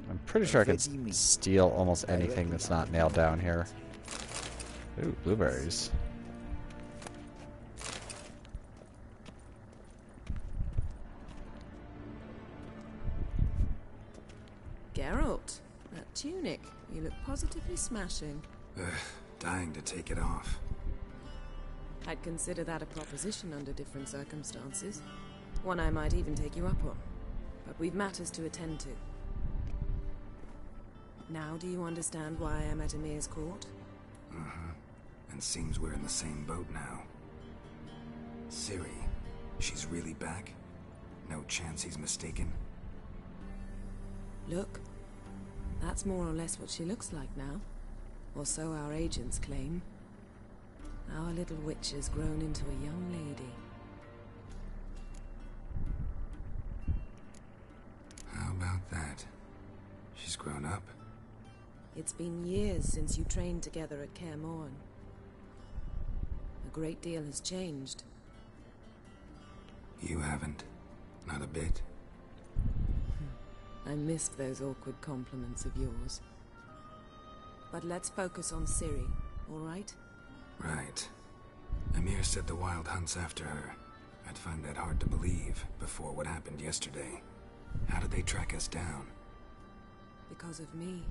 S1: I'm pretty sure I can steal almost anything that's not nailed down here. Ooh, blueberries.
S13: Geralt, that tunic. You look positively smashing.
S3: Dying to take it off.
S13: I'd consider that a proposition under different circumstances. One I might even take you up on. But we've matters to attend to. Now do you understand why I'm at Emir's court?
S3: Uh-huh. And seems we're in the same boat now. Ciri, she's really back? No chance he's mistaken?
S13: Look, that's more or less what she looks like now. Or so our agents claim. Our little witch has grown into a young lady.
S3: How about that? She's grown up?
S13: It's been years since you trained together at Kaer Morhen. A great deal has changed.
S3: You haven't. Not a bit.
S13: I missed those awkward compliments of yours. But let's focus on Ciri, all right?
S3: Right. Emir said the Wild Hunt's after her. I'd find that hard to believe before what happened yesterday. How did they track us down?
S13: Because of me.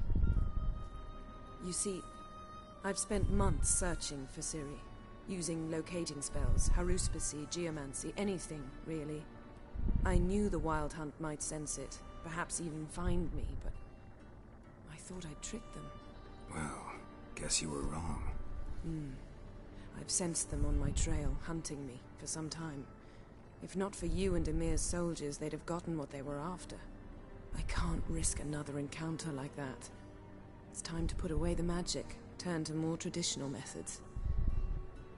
S13: You see, I've spent months searching for Ciri, using locating spells, haruspicy, geomancy, anything, really. I knew the Wild Hunt might sense it, perhaps even find me, but I thought I'd tricked them.
S3: Well, guess you were wrong.
S13: I've sensed them on my trail, hunting me, for some time. If not for you and Emir's soldiers, they'd have gotten what they were after. I can't risk another encounter like that. It's time to put away the magic, turn to more traditional methods.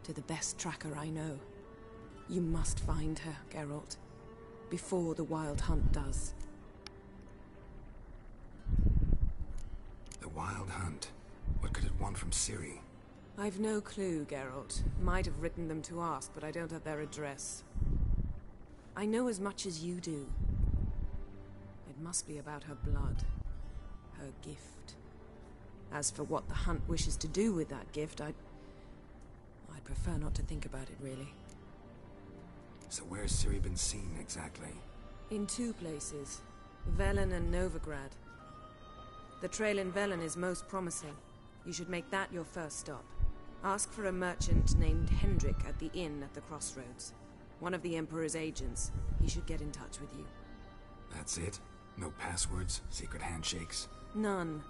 S13: To the best tracker I know. You must find her, Geralt. Before the Wild Hunt does.
S3: The Wild Hunt? What could it want from Ciri?
S13: I've no clue, Geralt. Might have written them to ask, but I don't have their address. I know as much as you do. It must be about her blood. Her gift. As for what the Hunt wishes to do with that gift, I'd prefer not to think about it, really.
S3: So where's Ciri been seen, exactly?
S13: In 2 places. Velen and Novigrad. The trail in Velen is most promising. You should make that your first stop. Ask for a merchant named Hendrik at the inn at the crossroads. One of the Emperor's agents. He should get in touch with you.
S3: That's it? No passwords? Secret handshakes?
S13: None.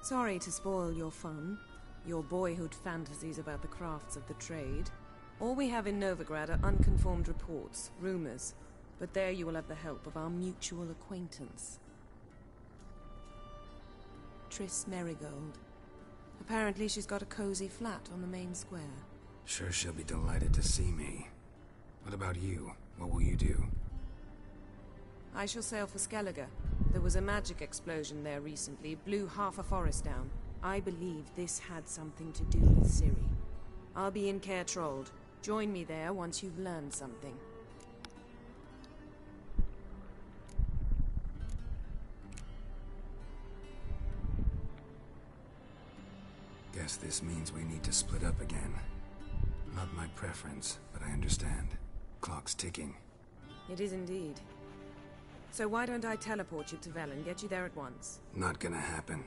S13: Sorry to spoil your fun. Your boyhood fantasies about the crafts of the trade. All we have in Novigrad are unconfirmed reports, rumors. But there you will have the help of our mutual acquaintance. Triss Merigold. Apparently she's got a cozy flat on the main square.
S3: Sure she'll be delighted to see me. What about you? What will you do?
S13: I shall sail for Skellige. There was a magic explosion there recently, blew half a forest down. I believe this had something to do with Ciri. I'll be in Caer Trolde. Join me there once you've learned something.
S3: Guess this means we need to split up again. Not my preference, but I understand. Clock's ticking.
S13: It is indeed. So why don't I teleport you to Velen, get you there at once?
S3: Not gonna happen.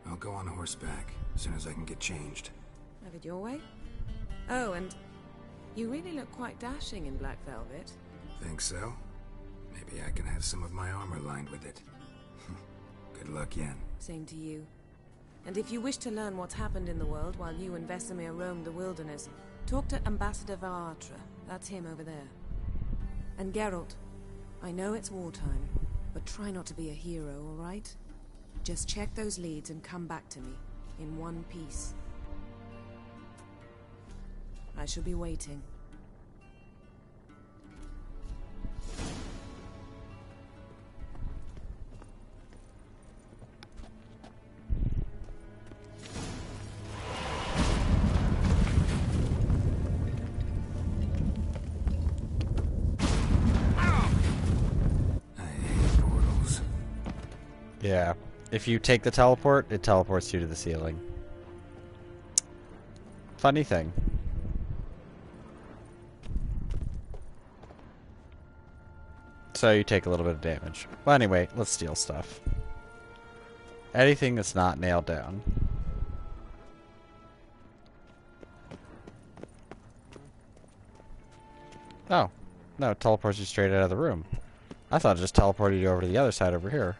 S3: I'll go on horseback, as soon as I can get changed.
S13: Have it your way? Oh, and you really look quite dashing in black velvet.
S3: Think so? Maybe I can have some of my armor lined with it. Good luck, Yen.
S13: Same to you. And if you wish to learn what's happened in the world while you and Vesemir roamed the wilderness, talk to Ambassador Varatra. That's him over there. And Geralt, I know it's wartime, but try not to be a hero, all right? Just check those leads and come back to me, in one piece. I shall be waiting.
S1: Yeah. If you take the teleport, it teleports you to the ceiling. Funny thing. So you take a little bit of damage. Well, anyway, let's steal stuff. Anything that's not nailed down. Oh. No, it teleports you straight out of the room. I thought it just teleported you over to the other side over here.